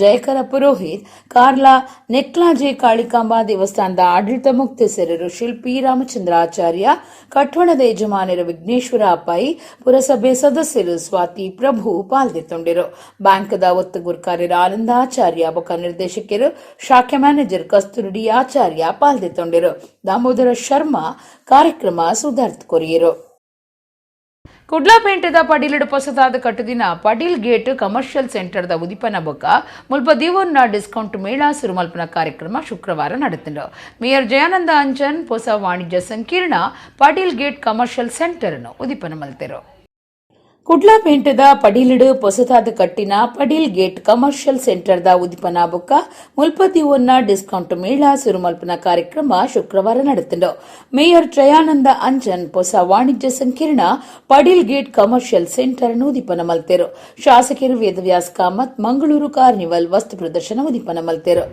ಜಯಕರ ಪುರೋಹಿತ್, ಕಾರ್ಲಾ ನೆಕ್ಲಾಜೆ ಕಾಳಿಕಾಂಬಾ ದೇವಸ್ಥಾನದ ಆಡಳಿತ ಮುಕ್ತೇಸರರು ಶಿಲ್ಪಿ ರಾಮಚಂದ್ರ ಆಚಾರ್ಯ, ಕಟ್ವಣದ ಯಜಮಾನರು ವಿಘ್ನೇಶ್ವರ ಪೈ, ಪುರಸಭೆ ಸದಸ್ಯರು ಸ್ವಾತಿ ಪ್ರಭು ಪಾಲ್ಗೊಂಡಿರು. ಬ್ಯಾಂಕದ ಒತ್ತು ಗುರ್ಕಾರ್ಯರು ಆನಂದ ಆಚಾರ್ಯ ಬೊಕ್ಕ ನಿರ್ದೇಶಕರು ಶಾಖೆ ಮ್ಯಾನೇಜರ್ ಕಸ್ತೂರಿ ಆಚಾರ್ಯ ಪಾಲ್ಗೊಂಡಿರು. ದಾಮೋದರ ಶರ್ಮಾ ಕಾರ್ಯಕ್ರಮ ಸುಧಾರ್ಥ ಕೊರಿಯರು. ಕುಡ್ಲಾಪೇಂಟದ ಪಡೀಲಡು ಹೊಸದಾದ ಕಟ್ಟುದಿನ ಪಡೀಲ್ ಗೇಟ್ ಕಮರ್ಷಿಯಲ್ ಸೆಂಟರ್ದ ಉದಿಪನ ಬೊಕ್ಕ ಮುಲ್ಪ ದಿವನ್ನ ಡಿಸ್ಕೌಂಟ್ ಮೇಳ ಸುರುಮಲ್ಪನ ಕಾರ್ಯಕ್ರಮ ಶುಕ್ರವಾರ ನಡೆತಿಂಡು. ಮೇಯರ್ ಜಯಾನಂದ ಅಂಜನ್ ಹೊಸ ವಾಣಿಜ್ಯ ಸಂಕೀರ್ಣ ಪಡೀಲ್ ಗೇಟ್ ಕಮರ್ಷಿಯಲ್ ಸೆಂಟರ್ ಅನ್ನು ಉದಿಪನ ಮಲ್ತಿರು. ಕುಡ್ಲಾಪೇಂಟದ ಪಡೀಲಡು ಹೊಸದಾದ ಕಟ್ಟಿನ ಪಡೀಲ್ ಗೇಟ್ ಕಮರ್ಷಿಯಲ್ ಸೆಂಟರ್ದ ಉದಿಪನ ಬೊಕ್ಕ ಮುಲ್ಪತಿ ಒನ್ನ ಡಿಸ್ಕೌಂಟ್ ಮೇಳ ಸುರುಮಲ್ಪನ ಕಾರ್ಯಕ್ರಮ ಶುಕ್ರವಾರ ನಡೆತಿಂಡು. ಮೇಯರ್ ಜಯಾನಂದ ಅಂಜನ್ ಹೊಸ ವಾಣಿಜ್ಯ ಸಂಕೀರ್ಣ ಪಡೀಲ್ ಗೇಟ್ ಕಮರ್ಷಿಯಲ್ ಸೆಂಟರ್ ಅನ್ನು ಉದಿಪನ ಮಲ್ತಿರು. ಶಾಸಕರು ವೇದವ್ಯಾಸ್ ಕಾಮತ್ ಮಂಗಳೂರು ಕಾರ್ನಿವಲ್ ವಸ್ತು ಪ್ರದರ್ಶನ ಉದಿಪನ ಮಲ್ತಿರು.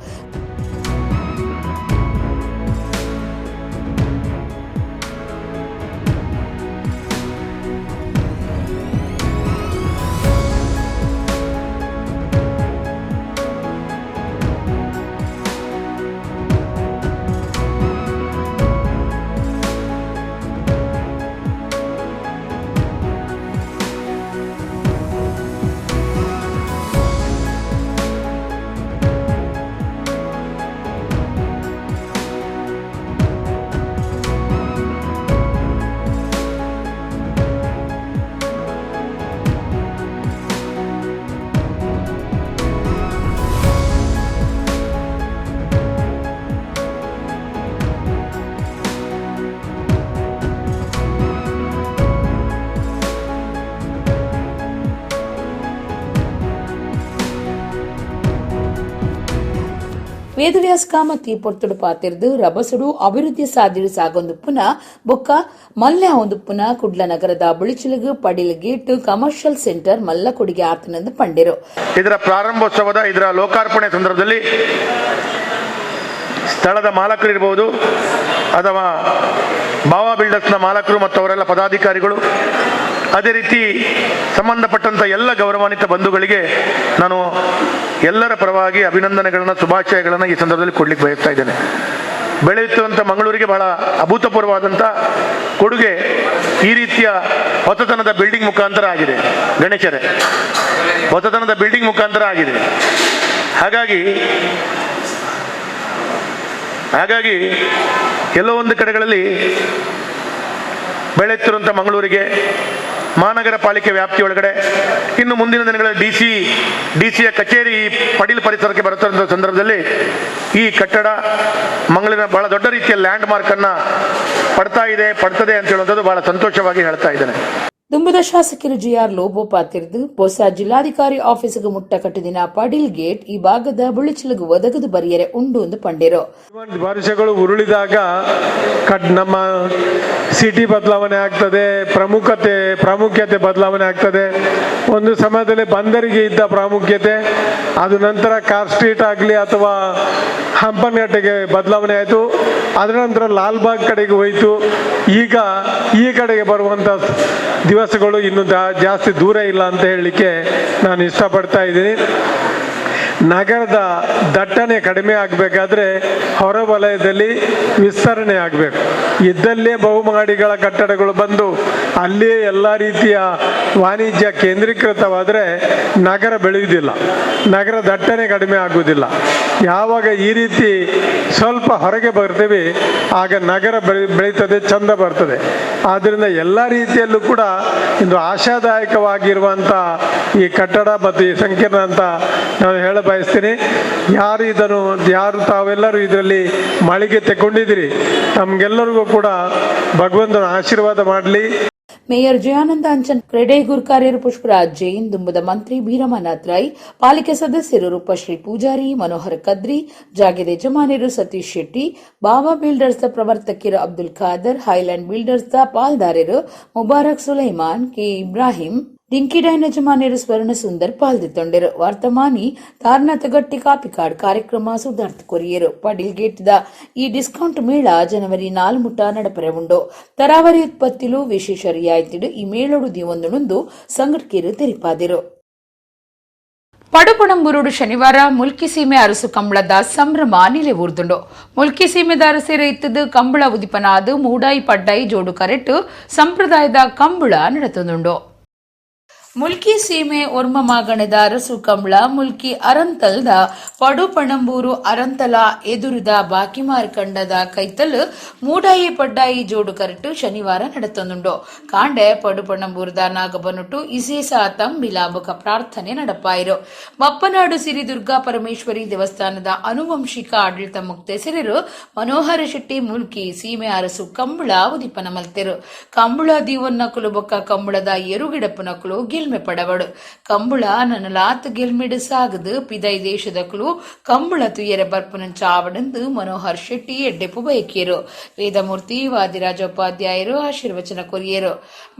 ವೇದವ್ಯಾಸ್ ಕಾಮತಿ ಪೊರ್ತುಡು ಪಾತಿರ್ದು ರಬಸುಡು ಅಭಿವೃದ್ಧಿ ಸಾಧಿಡು ಸಾಗೊಂದುಪ್ಪುನ ಬೊಕ್ಕ ಮಲ್ಯ ಒಂದುಪ್ಪುನ ಕುಡ್ಲ ನಗರದ ಬುಳಿಚಿಲಗು ಪಡೀಲ್ ಗೇಟ್ ಕಮರ್ಷಿಯಲ್ ಸೆಂಟರ್ ಮಲ್ಲ ಕೊಡುಗೆ ಆತನಂದು ಪಂಡಿರು. ಇದರ ಪ್ರಾರಂಭೋತ್ಸವದ ಇದರ ಲೋಕಾರ್ಪಣೆ ಸಂದರ್ಭದಲ್ಲಿ ಸ್ಥಳದ ಮಾಲಕರು ಇರಬಹುದು ಅಥವಾ ಬಾವಾ ಬಿಲ್ಡರ್ಸ್ನ ಮಾಲಕರು ಮತ್ತು ಅವರೆಲ್ಲ ಪದಾಧಿಕಾರಿಗಳು, ಅದೇ ರೀತಿ ಸಂಬಂಧಪಟ್ಟಂತ ಎಲ್ಲ ಗೌರವಾನ್ವಿತ ಬಂಧುಗಳಿಗೆ ನಾನು ಎಲ್ಲರ ಪರವಾಗಿ ಅಭಿನಂದನೆಗಳನ್ನ ಶುಭಾಶಯಗಳನ್ನ ಈ ಸಂದರ್ಭದಲ್ಲಿ ಕೊಡ್ಲಿಕ್ಕೆ ಬಯಸ್ತಾ ಇದ್ದೇನೆ. ಬೆಳೆಯುತ್ತಂತ ಮಂಗಳೂರಿಗೆ ಬಹಳ ಅಭೂತಪೂರ್ವವಾದಂಥ ಕೊಡುಗೆ ಈ ರೀತಿಯ ಹೊಸತನದ ಬಿಲ್ಡಿಂಗ್ ಮುಖಾಂತರ ಆಗಿದೆ. ಗಣೇಶರೇ, ಹೊಸತನದ ಬಿಲ್ಡಿಂಗ್ ಮುಖಾಂತರ ಆಗಿದೆ. ಹಾಗಾಗಿ ಎಲ್ಲೋ ಒಂದು ಕಡೆಗಳಲ್ಲಿ ಬೆಳೆಯುತ್ತಿರುವಂಥ ಮಂಗಳೂರಿಗೆ ಮಹಾನಗರ ಪಾಲಿಕೆ ವ್ಯಾಪ್ತಿಯೊಳಗಡೆ ಇನ್ನು ಮುಂದಿನ ದಿನಗಳಲ್ಲಿ ಡಿಸಿಯ ಕಚೇರಿ ಪಡೀಲ್ ಪರಿಸರಕ್ಕೆ ಬರುತ್ತಿರುವಂಥ ಸಂದರ್ಭದಲ್ಲಿ ಈ ಕಟ್ಟಡ ಮಂಗಳೂರಿನ ಬಹಳ ದೊಡ್ಡ ರೀತಿಯ ಲ್ಯಾಂಡ್ ಮಾರ್ಕ್ ಅನ್ನ ಪಡ್ತದೆ ಅಂತ ಹೇಳುವಂಥದ್ದು ಬಹಳ ಸಂತೋಷವಾಗಿ ಹೇಳ್ತಾ ಇದ್ದೇನೆ. ದುಂಬದ ಶಾಸಕರು ಜಿಆರ್ ಲೋಬೋ ಪಾತಿರ್ದು ಹೊಸ ಜಿಲ್ಲಾಧಿಕಾರಿ ಆಫೀಸಿಗೆ ಮುಟ್ಟ ಕಟ್ಟಿದಿನ ಪಡೀಲ್ ಗೇಟ್ ಈ ಭಾಗದ ಬುಳಿಚಿಲಗು ಒದಗದು ಬರಿಯರೆ ಉಂಡು ಎಂದು ಪಂಡಿರು. ವರ್ಷಗಳು ಉರುಳಿದಾಗ ನಮ್ಮ ಸಿಟಿ ಬದಲಾವಣೆ ಆಗ್ತದೆ, ಪ್ರಾಮುಖ್ಯತೆ ಬದಲಾವಣೆ ಆಗ್ತದೆ. ಒಂದು ಸಮಯದಲ್ಲಿ ಬಂದರಿಗೆ ಇದ್ದ ಪ್ರಾಮುಖ್ಯತೆ ಅದು ನಂತರ ಕಾರ್ ಸ್ಟ್ರೀಟ್ ಆಗಲಿ ಅಥವಾ ಹಂಪನಘಟ್ಟೆಗೆ ಬದಲಾವಣೆ ಆಯಿತು. ಅದರ ನಂತರ ಲಾಲ್ಬಾಗ್ ಕಡೆಗೆ ಹೋಯಿತು. ಈಗ ಈ ಕಡೆಗೆ ಬರುವಂಥ ದಿವಸಗಳು ಇನ್ನು ಜಾಸ್ತಿ ದೂರ ಇಲ್ಲ ಅಂತ ಹೇಳಲಿಕ್ಕೆ ನಾನು ಇಷ್ಟಪಡ್ತಾ ಇದ್ದೀನಿ. ನಗರದ ದಟ್ಟಣೆ ಕಡಿಮೆ ಆಗಬೇಕಾದ್ರೆ ಹೊರವಲಯದಲ್ಲಿ ವಿಸ್ತರಣೆ ಆಗಬೇಕು. ಇದ್ದಲ್ಲೇ ಬಹುಮಹಡಿಗಳ ಕಟ್ಟಡಗಳು ಬಂದು ಅಲ್ಲಿಯೇ ಎಲ್ಲ ರೀತಿಯ ವಾಣಿಜ್ಯ ಕೇಂದ್ರೀಕೃತವಾದರೆ ನಗರ ಬೆಳೆಯುವುದಿಲ್ಲ, ನಗರ ದಟ್ಟಣೆ ಕಡಿಮೆ ಆಗುವುದಿಲ್ಲ. ಯಾವಾಗ ಈ ರೀತಿ ಸ್ವಲ್ಪ ಹೊರಗೆ ಬರ್ತೀವಿ ಆಗ ನಗರ ಬೆಳೀತದೆ, ಚಂದ ಬರ್ತದೆ. ಆದ್ದರಿಂದ ಎಲ್ಲ ರೀತಿಯಲ್ಲೂ ಕೂಡ ಇಂದು ಆಶಾದಾಯಕವಾಗಿರುವಂಥ ಈ ಕಟ್ಟಡ ಮತ್ತು ಈ ಸಂಕೀರ್ಣ ಅಂತ ನಾನು ಹೇಳ ಬಯಸ್ತೀನಿ. ಯಾರು ತಾವೆಲ್ಲರೂ ಇದರಲ್ಲಿ ಮಾಳಿಗೆ ತಗೊಂಡಿದ್ದೀರಿ, ತಮ್ಗೆಲ್ಲರಿಗೂ ಕೂಡ ಭಗವಂತನ ಆಶೀರ್ವಾದ ಮಾಡಲಿ. ಮೇಯರ್ ಜಯಾನಂದ ಅಂಚನ್, ಕ್ರೆಡೆಗೂರ್ ಕಾರ್ಯರು ಪುಷ್ಪರಾಜ್ ಜೈನ್, ದುಂಬದ ಮಂತ್ರಿ ಭೀರಮನಾಥ್ ರೈ, ಪಾಲಿಕೆ ಸದಸ್ಯರು ರೂಪಶ್ರೀ ಪೂಜಾರಿ, ಮನೋಹರ್ ಕದ್ರಿ, ಜಾಗದ ಯಜಮಾನರು ಸತೀಶ್ ಶೆಟ್ಟಿ, ಬಾಬಾ builders the ಪ್ರವರ್ತಕರು Abdul Khader, highland builders the ಪಾಲ್ದಾರರು Mubarak Sulaiman, K Ibrahim, ಡಿಂಕಿಡೈನ್ ಯಜಮಾನರು ಸ್ವರ್ಣ ಸುಂದರ್ ಪಾಲ್ದಿತ್ತೊಂಡರು. ವರ್ತಮಾನಿ ತಾರ್ನಾಥಗಟ್ಟಿ ಕಾಪಿಕಾಡ್ ಕಾರ್ಯಕ್ರಮ ಸುಧಾರ್ಥ ಕೊರಿಯರು. ಪಡೀಲ್ ಗೇಟ್ ದ ಈ ಡಿಸ್ಕೌಂಟ್ ಮೇಳ ಜನವರಿ 4 ಮುಟ್ಟ ನಡಪರೆ ಉಂಡು. ತರಾವರಿ ಉತ್ಪತ್ತಿಲು ವಿಶೇಷ ರಿಯಾಯಿತಿಡು ಈ ಮೇಳೋಡು ದಿವೊಂದುಂದು ಸಂಘಟಕರು ತೆರಿಪಾದಿರು. ಪಡುಪಣಂಬೂರುಡು ಶನಿವಾರ ಮುಲ್ಕಿ ಸೀಮೆ ಅರಸು ಕಂಬಳದ ಸಂಭ್ರಮ ನಿಲೆವೂರ್ದುಂಡು. ಮುಲ್ಕಿ ಸೀಮೆದ ಅರಸೇರೆ ಇತ್ತದು ಕಂಬಳ ಉದಿಪನಾದು ಮೂಡಾಯಿ ಪಡ್ಡಾಯಿ ಜೋಡು ಕರೆಟ್ಟು ಸಂಪ್ರದಾಯದ ಕಂಬಳ ನಡೆತುಂಡು. ಮುಲ್ಕಿ ಸೀಮೆ ಒರ್ಮ ಮಾಗಣದ ಅರಸು ಕಂಬಳ ಮುಲ್ಕಿ ಅರಂತಲ್ದ ಪಡುಪಣಂಬೂರು ಅರಂತಲ ಎದುರುದ ಬಾಕಿ ಮಾರ್ಕಂಡದ ಕೈತಲ್ ಮೂಡಾಯಿ ಪಡ್ಡಾಯಿ ಜೋಡು ಕರೆಟ್ಟು ಶನಿವಾರ ನಡೆತೊಂದುಂಡು. ಕಾಂಡೆ ಪಡುಪಣಂಬೂರದ ನಾಗಬನುಟ್ಟು ಇಸೇಸ ತಂಬಿಲ ಬೊಕ ಪ್ರಾರ್ಥನೆ ನಡಪಾಯಿರು. ಮಪ್ಪನಾಡು ಸಿರಿ ದುರ್ಗಾ ಪರಮೇಶ್ವರಿ ದೇವಸ್ಥಾನದ ಅನುವಂಶಿಕ ಆಡಳಿತ ಮುಕ್ತೇಸರರು ಮನೋಹರ ಶೆಟ್ಟಿ ಮುಲ್ಕಿ ಸೀಮೆ ಅರಸು ಕಂಬಳ ಉದಿಪನ ಮಲ್ತೆರು. ಕಂಬಳ ದೀವನ್ನಕುಲು ಬೊಕ್ಕ ಕಂಬಳದ ಎರುಗಿಡಪ್ಪನಕುಲು ಗೆಲ್ಮೆ ಪಡವಡು. ಕಂಬಳ ನನಲಾತ್ ಗೆಲ್ಮೆಡು ಸಾಗದು ಪಿದೈ ದೇಶದಕುಲು ಕಂಬಳ ತುಯ್ಯರೆ ಬರ್ಪನ ಚಾವಡಂದು ಮನೋಹರ್ ಶೆಟ್ಟಿ ಎಡ್ಡೆಪ್ಪು ಬಯಕಿಯರು. ವೇದಮೂರ್ತಿ ವಾದಿರಾಜ ಉಪಾಧ್ಯಾಯರು ಆಶೀರ್ವಚನ ಕೊರಿಯರು.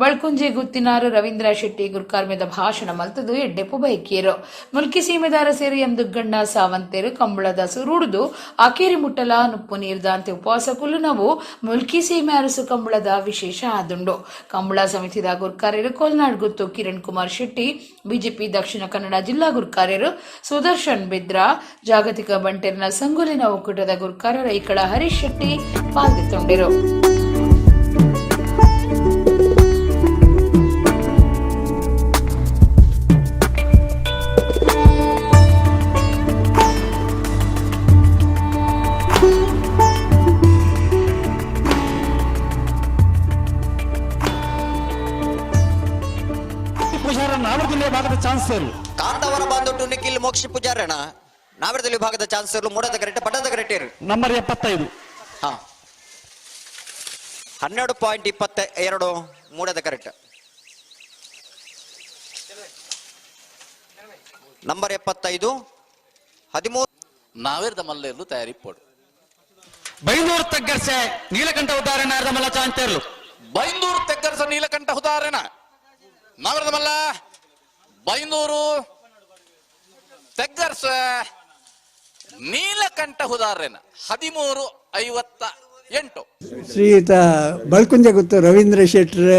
ಬಳ್ಕುಂಜೆ ಗುತ್ತಿನಾರು ರವೀಂದ್ರ ಶೆಟ್ಟಿ ಗುರ್ಕಾರ್ಮೆದ ಭಾಷಣ ಮಲ್ತದು ಎಡ್ಡೆಪ್ಪು ಬಯಕಿಯರು. ಮುಲ್ಕಿ ಸೀಮೆದಾರ ಸೇರಿ ಎಂ ದುಗ್ಗಣ್ಣ ಸಾವಂತೆರು ಕಂಬಳದ ಸುರುಡುದು ಅಕೇರಿ ಮುಟ್ಟಲ ನುಪ್ಪು ನೀರ್ದಾಂತೆ ಉಪವಾಸಕುಲು ನಾವು ಮುಲ್ಕಿ ಸೀಮೆ ಅರಸು ಕಂಬಳದ ವಿಶೇಷ ಆದುಂಡು. ಕಂಬಳ ಸಮಿತಿದ ಗುರ್ಕಾರ್ಯರು ಕೋಲ್ನಾಡ್ ಗುತ್ತು ಕಿರಣ್ ಕುಮಾರ್ ಶೆಟ್ಟಿ, ಬಿಜೆಪಿ ದಕ್ಷಿಣ ಕನ್ನಡ ಜಿಲ್ಲಾ ಗುರ್ಕಾರ್ಯರು ಸುದರ್ಶನ್ ಬಿದ್ರಾ, ಜಾಗತಿಕ ಬಂಟೇರ್ನ ಸಂಗೊಲಿನ ಒಕ್ಕೂಟದ ಗುರ್ಕಾರ ರೈಕಳ ಹರೀಶ್ ಶೆಟ್ಟಿ ಪಾಲ್ಗೊಂಡಿರು. ಕಾಂತಾವರ ಬಾಂಧವ ನಿಖಿಲ್ ಮೋಕ್ಷಿ ಪೂಜಾರಣ ನಾವರದಲ್ಲಿ ವಿಭಾಗದ ಚಾನ್ಸಲರ್ ಮೂಡದ ಕರೆಕ್ಟ್ ಪಟ್ಟದ ಕರೆಕ್ಟ್ ನಂಬರ್ 75 12.22 ಮೂಡದ ಕರೆಕ್ಟ್ ನಂಬರ್ 75 13 ನಾವೇರ್ದ ಮಲ್ಲೇರ್ಲು ತಯಾರಿ ಪೋಡು ಬೈಂದೂರು ತೆಗ್ಗರ್ಸೆ ನೀಲಕಂಠ ಉದಾಹರಣೆ ಮಲ್ಲ ಚಾಂತೇರ್ಲು ಬೈಂದೂರು ತೆಗ್ಗರ್ಸ ನೀಲಕಂಠ ಉದಾಹರಣೆ ನಾವೇರ್ದ ಮಲ್ಲ ಬೈಂದೂರು ತೆಗ್ಗರ್ಸ ನೀಲಕಂಠ ಉದಾಹರಣೆ 13:58 ಶ್ರೀಯುತ ಬಳ್ಕುಂಜ ಗುತ್ತು ರವೀಂದ್ರ ಶೆಟ್ಟರ್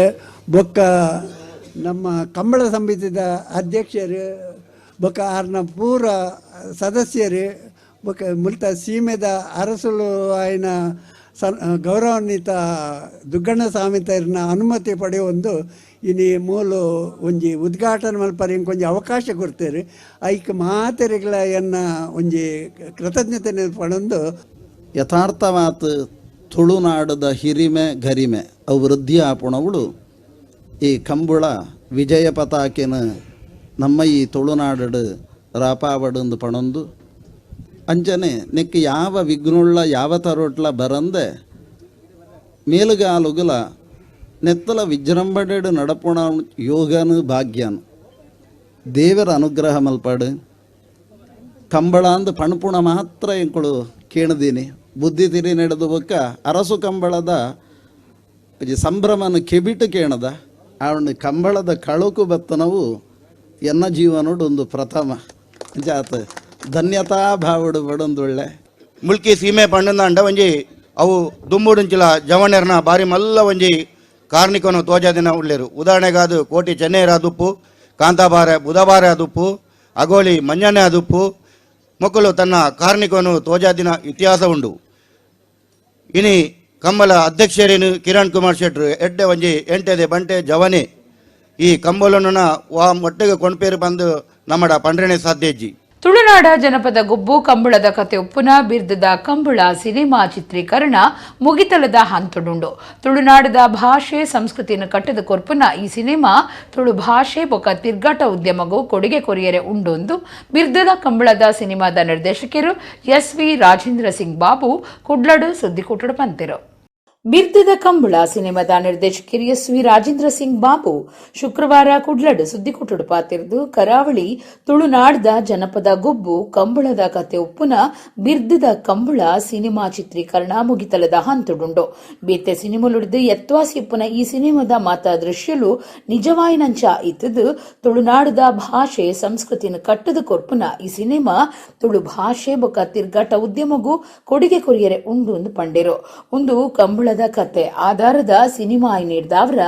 ಬೊಕ್ಕ ನಮ್ಮ ಕಂಬಳ ಸಮಿತಿದ ಅಧ್ಯಕ್ಷರು ಬೊಕ್ಕ ಆರ್ನ ಪೂರ ಸದಸ್ಯರು ಬೊಕ್ಕ ಮುಲ್ತ ಸೀಮೆದ ಅರಸುಲು ಆಯ್ನ ಗೌರವಾನ್ವಿತ ದುಗ್ಗಣ್ಣ ಸ್ವಾಮಿತರ್ನ ಅನುಮತಿ ಪಡೆಯೊಂದು ಇನಿ ಮೂಲು ಒಂಜಿ ಉದ್ಘಾಟನೆ ಮಲ್ಪರೆ ಕೊಂಚ ಅವಕಾಶ ಕೊಡ್ತೇವೆ ಐಕ್ ಮಾತೆರೆಗಳ ಎನ್ನ ಒಂಜಿ ಕೃತಜ್ಞತೆ ಪಡೆದು ಯಥಾರ್ಥವಾತ್ ತುಳುನಾಡದ ಹಿರಿಮೆ ಗರಿಮೆ ಅವು ವೃದ್ಧಿ ಆಪುಣಗಳು ಈ ಕಂಬಳ ವಿಜಯ ಪತಾಕೆನ ನಮ್ಮ ಈ ತುಳುನಾಡು ರಾಪಾವಡು ಪಣೊಂದು ಅಂಚನೆ ನೆಕ್ ಯಾವ ವಿಘ್ನುಳ್ಳ ಯಾವ ತರೋಟ್ಲ ಬರಂದೆ ಮೇಲುಗಾಲುಗಲ ನೆತ್ತಲ ವಿಜೃಂಭಣೆಡು ನಡಪುಣ ಯೋಗನು ಭಾಗ್ಯನು ದೇವರ ಅನುಗ್ರಹ ಮಲ್ಪಾಡು ಕಂಬಳ ಅಂದು ಪಣಪುಣ ಮಾತ್ರ ಎಂಕಳು ಕೇಳದೀನಿ ಬುದ್ಧಿ ತಿರಿ ನಡೆದು ಬೊಕ್ಕ ಅರಸು ಕಂಬಳದ ಸಂಭ್ರಮನ ಕೆಬಿಟ್ಟು ಕೇಣದ ಅವನು ಕಂಬಳದ ಕಳುಕು ಬತ್ತನವು ಎನ್ನ ಜೀವನೋಡು ಒಂದು ಪ್ರಥಮ ಜಾತ ಧನ್ಯತಾ ಭಾವಡು ಬಡೊಂದೊಳ್ಳೆ ಮುಲ್ಕಿ ಸೀಮೆ ಪಂಡಂದ ಒಂಜಿ ಅವು ದುಂಬುಡುಂಚಿಲ ಜವಣರ್ನ ಬಾರಿ ಮಲ್ಲ ಒಂಜಿ ಕಾರ್ಣಿಕನು ತೋಜಾದಿನ ಉಳ್ಳೇರು ಉದಾಹರಣೆಗಾದು ಕೋಟಿ ಚೆನ್ನೈರ ದುಪ್ಪು ಕಾಂತಾಬಾರೆ ಬುಧಬಾರೆ ದುಪ್ಪು ಅಗೋಳಿ ಮಂಜನೆ ದುಪ್ಪು ಮೊಕ್ಕಲು ತನ್ನ ಕಾರ್ಣಿಕನು ತೋಜಾದಿನ ಇತಿಹಾಸ ಉಂಡು ಇನಿ ಕಂಬಲ ಅಧ್ಯಕ್ಷರೇನು ಕಿರಣ್ ಕುಮಾರ್ ಶೆಟ್ರು ಎಡ್ಡೆ ಒಂಜಿ ಎಂಟೆದೆ ಬಂಟೆ ಜವನೆ ಈ ಕಂಬಲನ ವಾ ಮೊಟ್ಟೆಗೆ ಕೊಂಡ್ಪೇರು ಬಂದು ನಮ್ಮಡ ಪಂಡ್ರೆನೆ ಸಾಧ್ಯಜ್ಜಿ ತುಳುನಾಡ ಜನಪದ ಗುಬ್ಬು ಕಂಬಳದ ಕತೆ ಉಪ್ಪುನ ಬಿರ್ದದ ಕಂಬಳ ಸಿನಿಮಾ ಚಿತ್ರೀಕರಣ ಮುಗಿತಲದ ಹಂತುಡುಂಡು ತುಳುನಾಡದ ಭಾಷೆ ಸಂಸ್ಕೃತಿಯನ್ನು ಕಟ್ಟದ ಕೊರ್ಪುನ ಈ ಸಿನಿಮಾ ತುಳು ಭಾಷೆ ಬೊಕ ತಿರ್ಗಾಟ ಉದ್ಯಮಗೂ ಕೊಡುಗೆ ಕೊರಿಯರೆ ಉಂಡೊಂದು ಬಿರ್ದದ ಕಂಬಳದ ಸಿನಿಮಾದ ನಿರ್ದೇಶಕರು ಎಸ್.ವಿ. ರಾಜೇಂದ್ರ ಸಿಂಗ್ ಬಾಬು ಕುಡ್ಲಡು ಸುದ್ದಿಕೂಟಡು ಪಂತಿರು. ಬಿರ್ದದ ಕಂಬಳ ಸಿನಿಮಾದ ನಿರ್ದೇಶಕರು ಎಸ್.ವಿ. ರಾಜೇಂದ್ರ ಸಿಂಗ್ ಬಾಬು ಶುಕ್ರವಾರ ಕುಡ್ಲಡು ಸುದ್ದಿಕೂಟಡು ಪಾತಿರ್ದು ಕರಾವಳಿ ತುಳುನಾಡ್ದ ಜನಪದ ಗುಬ್ಬು ಕಂಬಳದ ಕತೆ ಉಪ್ಪುನ ಬಿರ್ದದ ಕಂಬಳ ಸಿನಿಮಾ ಚಿತ್ರೀಕರಣ ಮುಗಿತಲದ ಹಂತುಡುಂಡು ಬೇತೆ ಸಿನಿಮಾಲುಡಿದು ಎತ್ವಾಸಿ ಉಪ್ಪುನ ಈ ಸಿನಿಮಾದ ಮಾತ ದೃಶ್ಯಲು ನಿಜವಾಯಿನಂಚ ಇತ್ತದು ತುಳುನಾಡದ ಭಾಷೆ ಸಂಸ್ಕೃತಿನ ಕಟ್ಟದ ಕೊರ್ಪುನ ಈ ಸಿನಿಮಾ ತುಳು ಭಾಷೆ ಬೊಕ ತಿರ್ಗಾಟ ಉದ್ಯಮಗೂ ಕೊಡುಗೆ ಕೊರಿಯರೆ ಉಂಡು ಎಂದು ಪಂಡಿರು ಒಂದು ಕಂಬಳ ಕತೆ ಆಧಾರದ ಸಿನಿಮಾ ನೀಡಿದವರ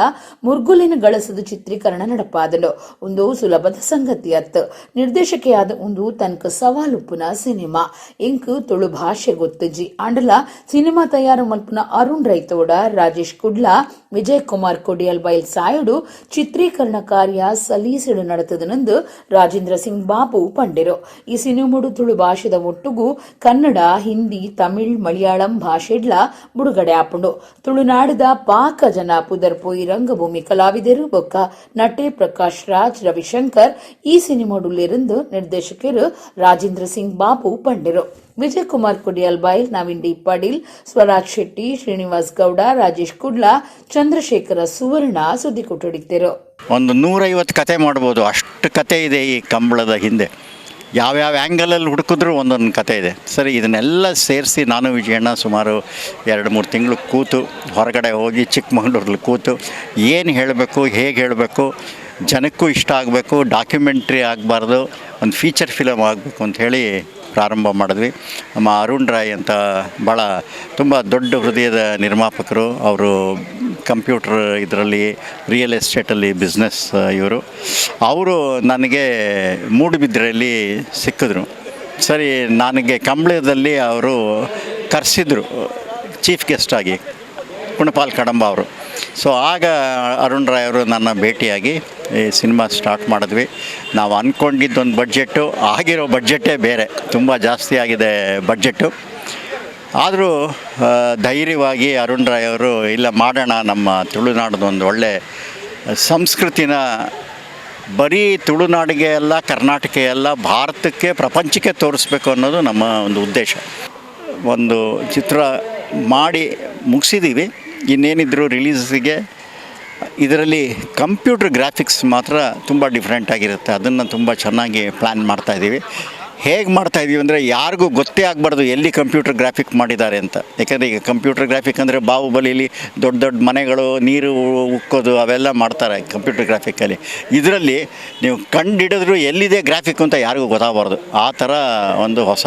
ಮುರ್ಗುಲಿನ ಗಳಸದ ಚಿತ್ರೀಕರಣ ನಡಪಾದಲು ಒಂದು ಸುಲಭದ ಸಂಗತಿ ಅತ್ತು ನಿರ್ದೇಶಕಿಯಾದ ಒಂದು ತನಕ ಸವಾಲುಪ್ಪುನ ಸಿನಿಮಾ ಇಂಕ್ ತುಳು ಭಾಷೆ ಗೊತ್ತಜಿ ಆಂಡಲ ಸಿನಿಮಾ ತಯಾರು ಮಲ್ಪುನ ಅರುಣ್ ರೈತೋಡ ರಾಜೇಶ್ ಕುಡ್ಲಾ ವಿಜಯ್ ಕುಮಾರ್ ಕೊಡಿಯಲ್ ಬೈಲ್ ಸಾಯುಡು ಚಿತ್ರೀಕರಣ ಕಾರ್ಯ ಸಲೀಸಿಡು ನಡೆತದನೆಂದು ರಾಜೇಂದ್ರ ಸಿಂಗ್ ಬಾಬು ಪಂಡಿರು ಈ ಸಿನಿಮಾಡು ತುಳು ಭಾಷೆದ ಒಟ್ಟುಗೂ ಕನ್ನಡ ಹಿಂದಿ ತಮಿಳ್ ಮಲಯಾಳಂ ಭಾಷೆಡ್ಲ ಬಿಡುಗಡೆ ಆಪುಂಡು ತುಳುನಾಡದ ಪಾಕ ಜನ ಪುದರ್ ಪೋಯಿ ರಂಗಭೂಮಿ ಕಲಾವಿದರು ಬೊಕ್ಕ ನಟೆ ಪ್ರಕಾಶ್ ರಾಜ್ ರವಿಶಂಕರ್ ಈ ಸಿನಿಮಾಡುಲ್ಲಿருந்து ನಿರ್ದೇಶಕರು ರಾಜೇಂದ್ರ ಸಿಂಗ್ ಬಾಬು ಪಂಡಿರು ವಿಜಯ್ ಕುಮಾರ್ ಕೊಡಿಯಲ್ ಬೈಲ್ ನವೀನ್ ಡಿ ಪಾಟೀಲ್ ಸ್ವರಾಜ್ ಶೆಟ್ಟಿ ಶ್ರೀನಿವಾಸ್ ಗೌಡ ರಾಜೇಶ್ ಕುಡ್ಲಾ ಚಂದ್ರಶೇಖರ ಸುವರ್ಣ ಸುದ್ದಿ ಕೊಟ್ಟಿದ್ದರು. ಒಂದು 150 ಕತೆ ಮಾಡ್ಬೋದು, ಅಷ್ಟು ಕತೆ ಇದೆ ಈ ಕಂಬಳದ ಹಿಂದೆ. ಯಾವ್ಯಾವ ಆ್ಯಂಗಲಲ್ಲಿ ಹುಡುಕಿದ್ರೂ ಒಂದೊಂದು ಕತೆ ಇದೆ. ಸರಿ, ಇದನ್ನೆಲ್ಲ ಸೇರಿಸಿ ನಾನು ವಿಜಯಣ್ಣ ಸುಮಾರು 2-3 ತಿಂಗಳು ಕೂತು ಹೊರಗಡೆ ಹೋಗಿ ಚಿಕ್ಕಮಗಳೂರಲ್ಲಿ ಕೂತು ಏನು ಹೇಳಬೇಕು, ಹೇಗೆ ಹೇಳಬೇಕು, ಜನಕ್ಕೂ ಇಷ್ಟ ಆಗಬೇಕು, ಡಾಕ್ಯುಮೆಂಟ್ರಿ ಆಗಬಾರ್ದು, ಒಂದು ಫೀಚರ್ ಫಿಲಮ್ ಆಗಬೇಕು ಅಂಥೇಳಿ ಪ್ರಾರಂಭ ಮಾಡಿದ್ವಿ. ನಮ್ಮ ಅರುಣ್ ರಾಯ್ ಅಂತ ಭಾಳ ತುಂಬ ದೊಡ್ಡ ಹೃದಯದ ನಿರ್ಮಾಪಕರು. ಅವರು ಕಂಪ್ಯೂಟರ್ ಇದರಲ್ಲಿ ರಿಯಲ್ ಎಸ್ಟೇಟಲ್ಲಿ ಬಿಸ್ನೆಸ್ ಇವರು. ಅವರು ನನಗೆ ಮೂಡುಬಿದ್ರೆಯಲ್ಲಿ ಸಿಕ್ಕಿದ್ರು. ಸರಿ, ನನಗೆ ಕಂಬಳದಲ್ಲಿ ಅವರು ಕರೆಸಿದ್ರು ಚೀಫ್ ಗೆಸ್ಟಾಗಿ, ಕುಣಪಾಲ್ ಕಡಂಬ ಅವರು. ಸೊ ಆಗ ಅರುಣ್ ರಾಯ್ ಅವರು ನನ್ನ ಭೇಟಿಯಾಗಿ ಈ ಸಿನಿಮಾ ಸ್ಟಾರ್ಟ್ ಮಾಡಿದ್ವಿ. ನಾವು ಅಂದ್ಕೊಂಡಿದ್ದೊಂದು ಬಡ್ಜೆಟ್ಟು, ಆಗಿರೋ ಬಡ್ಜೆಟ್ಟೇ ಬೇರೆ, ತುಂಬ ಜಾಸ್ತಿ ಆಗಿದೆ ಬಡ್ಜೆಟ್ಟು. ಆದರೂ ಧೈರ್ಯವಾಗಿ ಅರುಣ್ ರಾಯ್ ಅವರು ಇಲ್ಲ ಮಾಡೋಣ, ನಮ್ಮ ತುಳುನಾಡದೊಂದು ಒಳ್ಳೆ ಸಂಸ್ಕೃತಿನ ಬರೀ ತುಳುನಾಡಿಗೆ ಅಲ್ಲ, ಕರ್ನಾಟಕ ಅಲ್ಲ, ಭಾರತಕ್ಕೆ, ಪ್ರಪಂಚಕ್ಕೆ ತೋರಿಸ್ಬೇಕು ಅನ್ನೋದು ನಮ್ಮ ಒಂದು ಉದ್ದೇಶ. ಒಂದು ಚಿತ್ರ ಮಾಡಿ ಮುಗಿಸಿದ್ದೀವಿ. ಇನ್ನೇನಿದ್ರು ರಿಲೀಸಿಗೆ ಇದರಲ್ಲಿ ಕಂಪ್ಯೂಟರ್ ಗ್ರಾಫಿಕ್ಸ್ ಮಾತ್ರ ತುಂಬ ಡಿಫ್ರೆಂಟ್ ಆಗಿರುತ್ತೆ. ಅದನ್ನು ತುಂಬ ಚೆನ್ನಾಗಿ ಪ್ಲ್ಯಾನ್ ಮಾಡ್ತಾಯಿದ್ದೀವಿ. ಹೇಗೆ ಮಾಡ್ತಾಯಿದ್ದೀವಿ ಅಂದರೆ ಯಾರಿಗೂ ಗೊತ್ತೇ ಆಗಬಾರ್ದು ಎಲ್ಲಿ ಕಂಪ್ಯೂಟರ್ ಗ್ರಾಫಿಕ್ ಮಾಡಿದ್ದಾರೆ ಅಂತ. ಯಾಕಂದರೆ ಈಗ ಕಂಪ್ಯೂಟರ್ ಗ್ರಾಫಿಕ್ ಅಂದರೆ ಬಾಹುಬಲಿಲಿ ದೊಡ್ಡ ದೊಡ್ಡ ಮನೆಗಳು, ನೀರು ಉಕ್ಕೋದು ಅವೆಲ್ಲ ಮಾಡ್ತಾರೆ ಕಂಪ್ಯೂಟರ್ ಗ್ರಾಫಿಕ್ಕಲ್ಲಿ. ಇದರಲ್ಲಿ ನೀವು ಕಂಡುಹಿಡಿದ್ರು ಎಲ್ಲಿದೆ ಗ್ರಾಫಿಕ್ ಅಂತ ಯಾರಿಗೂ ಗೊತ್ತಾಗಬಾರ್ದು. ಆ ಥರ ಒಂದು ಹೊಸ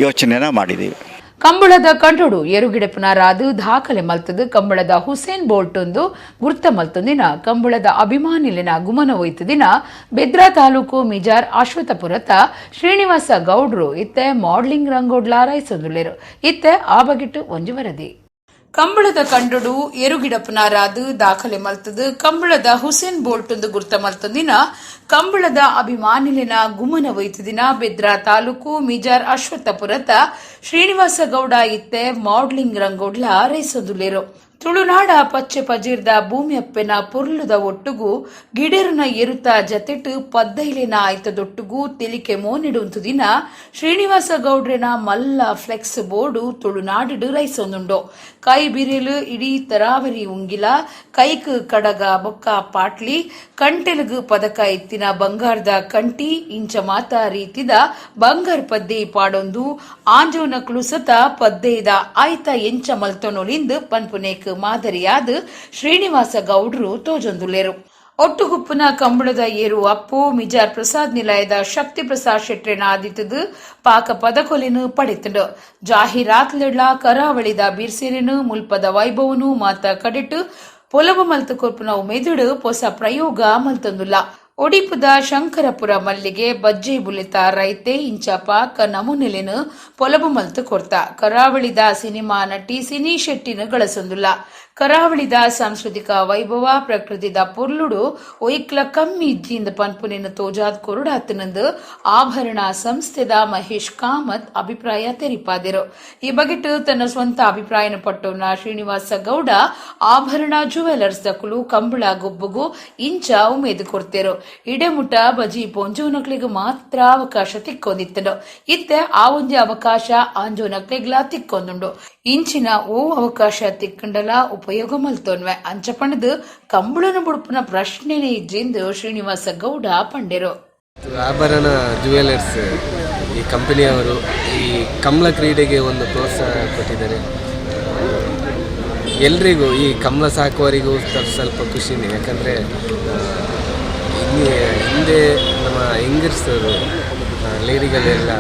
ಯೋಚನೆನ ಮಾಡಿದ್ದೀವಿ. ಕಂಬಳದ ಕಂಟುಡು ಏರುಗಿಡಪುನ ರಾದು ದಾಖಲೆ ಮಲ್ತದು ಕಂಬಳದ ಹುಸೇನ್ ಬೋಲ್ಟ್ ಒಂದು ಗುರ್ತ ಮಲ್ತೊಂದಿನ ಕಂಬಳದ ಅಭಿಮಾನಿಲಿನ ಗುಮನ ಒಯ್ತದಿನ ಬೆದ್ರಾ ತಾಲೂಕು ಮಿಜಾರ್ ಅಶ್ವಥಪುರತ ಶ್ರೀನಿವಾಸ ಗೌಡ್ರು ಇತ್ತೆ ಮಾಡಲಿಂಗ್ ರಂಗೋಡ್ಲ ರೈಸೊಂದುಲ್ಲೇರು ಇತ್ತೆ ಆ ಬಗೆಟ್ಟು ಒಂಜು ವರದಿ. ಕಂಬಳದ ಕಂಡುಡು ಏರುಗಿಡಪುನ ರಾದು ದಾಖಲೆ ಮಲ್ತದು ಕಂಬಳದ ಹುಸೇನ್ ಬೋಲ್ಟ್ ಒಂದು ಗುರ್ತ ಮಲ್ತೊಂದಿನ ಕಂಬಳದ ಅಭಿಮಾನಿಲಿನ ಗುಮನ ಒಯ್ತದಿನ ಬೆದ್ರಾ ತಾಲೂಕು ಮಿಜಾರ್ ಅಶ್ವಥಪುರತ ಶ್ರೀನಿವಾಸ ಗೌಡ ಇತ್ತೆ ಮಾಡಲಿಂಗ್ ರಂಗೋಡ್ಲ ರೈಸೊಂದುಲ್ಲೇರು. ತುಳುನಾಡ ಪಚ್ಚೆ ಪಜೀರ್ದ ಭೂಮಿಯಪ್ಪೆನ ಪುರ್ಲುದ ಒಟ್ಟುಗು ಗಿಡೇರುನ ಎರುತ ಜತೆಟು ಪದ್ದೈಲಿನ ಆಯ್ತದೊಟ್ಟುಗು ತೆಲಿಕೆ ಮೋನಿಡುಂತುದಿನ ಶ್ರೀನಿವಾಸ ಗೌಡ್ರೆನ ಮಲ್ಲ ಫ್ಲೆಕ್ಸ್ ಬೋರ್ಡು ತುಳುನಾಡಿಡು ರೈಸೊಂದುಂಡು. ಕೈ ಬಿರಿಲು ಇಡೀ ತರಾವರಿ ಉಂಗಿಲ ಕೈಕ್ ಕಡಗ ಬೊಕ್ಕ ಪಾಟ್ಲಿ ಕಂಟೆಲಗು ಪದಕ ಎತ್ತಿನ ಬಂಗಾರದ ಕಂಟಿ ಇಂಚ ಮಾತ ರೀತಿದ ಬಂಗಾರ ಪದ್ದೆ ಪಾಡೊಂದು ಆಂಜೋನಕ್ಲು ಸತ ಪದ್ದೆದ ಆಯ್ತ ಎಂಚ ಮಲ್ತೊನೊಲಿಂದು ಪನ್ಪುನೇಕ್ ಮಾದರಿಯಾದ ಶ್ರೀನಿವಾಸ ಗೌಡ್ರು ತೋಜೊಂದುಲ್ಲೇರು. ಒಟ್ಟುಗುಪ್ಪುನ ಕಂಬಳದ ಏರು ಅಪ್ಪು ಮಿಜಾರ್ ಪ್ರಸಾದ್ ನಿಲಯದ ಶಕ್ತಿ ಪ್ರಸಾದ್ ಶೆಟ್ರೆನ ಆದಿತ್ತದು ಪಾಕ ಪದಕೊಲಿನು ಪಡೆತಂಡು. ಜಾಹೀರಾತ್ಲೆಡ್ಲ ಕರಾವಳಿದ ಬೀರ್ಸೇರಿನು ಮುಲ್ಪದ ವೈಭವನು ಮಾತ ಕಡೆಟ್ಟು ಪೊಲಬ ಮಲ್ತ ಕೊರ್ಪುನ ಉಮೇದುಡು ಹೊಸ ಪ್ರಯೋಗ ಮಲ್ತೊಂದುಲ್ಲ. ಒಡಿಪುದ ಶಂಕರಪುರ ಮಲ್ಲಿಗೆ ಬಜ್ಜೆ ಬುಲಿತ ರೈತೆ ಇಂಚ ಪಾಕ ನಮೂನೆಲೆನು ಪೊಲಬ ಮಲ್ತು ಕೊರ್ತ. ಕರಾವಳಿದ ಸಿನಿಮಾ ನಟಿ ಸಿನಿ ಶೆಟ್ಟಿನ ಗಳಸೊಂದುಲ್ಲ. ಕರಾವಳಿದ ಸಾಂಸ್ಕೃತಿಕ ವೈಭವ ಪ್ರಕೃತಿದ ಪೊರ್ಲುಡು ಒಯ್ಕ್ಲ ಕಮ್ಮಿ ಇದ್ದಿಂದ ಪನ್ಪುನೆನು ತೋಜಾದ್ ಕೊರುಡಾತನಂದು ಆಭರಣ ಸಂಸ್ಥೆದ ಮಹೇಶ್ ಕಾಮತ್ ಅಭಿಪ್ರಾಯ ತೆರಿಪಾದಿರು. ಈ ಬಗೆಟ್ಟು ತನ್ನ ಸ್ವಂತ ಅಭಿಪ್ರಾಯನ ಪಟ್ಟೋನ ಶ್ರೀನಿವಾಸ ಗೌಡ ಆಭರಣ ಜುವೆಲರ್ಸ್ ದಕುಲು ಕಂಬಳ ಗೊಬ್ಬುಗು ಇಂಚ ಉಮೇದು ಕೊಡ್ತೇರು. ಇಡೆಮುಟ ಬಜಿ ಪೊಂಜೋನಕ್ಲಿಗೆ ಮಾತ್ರ ಅವಕಾಶ ತಿಕ್ಕೊಂದಿತ್ತನು. ಇತ್ತೆ ಆ ಒಂಜಿ ಅವಕಾಶ ಆಂಜೋನಕ್ಲಿಗ್ಲ ತಿಕ್ಕೊಂದುಂಡು. ಇಂಚಿನ ಓ ಅವಕಾಶ ತಿಕ್ಕಂಡಲ ಉಪಯೋಗ ಮಲ್ತೋನ್ವೆ ಅಂಚಪಣದು ಕಂಬಳನ ಬುಡುಪುನ ಪ್ರಶ್ನೆನೇ ಇದ್ರಿಂದ ಶ್ರೀನಿವಾಸ ಗೌಡ ಪಂಡೆರು. ಆಭರಣ ಜುವೆಲರ್ಸ್ ಈ ಕಂಪನಿಯವರು ಈ ಕಮಲ ಕ್ರೀಡೆಗೆ ಒಂದು ಪ್ರೋತ್ಸಾಹ ಕೊಟ್ಟಿದ್ದಾರೆ. ಎಲ್ರಿಗೂ ಈ ಕಮಲ ಸಾಕುವವರಿಗೂ ಸ್ವಲ್ಪ ಖುಷಿನೇ. ಯಾಕಂದರೆ ಹಿಂದೆ ನಮ್ಮ ಹೆಂಗಸರು ಲೇಡಿಗಳೆಲ್ಲ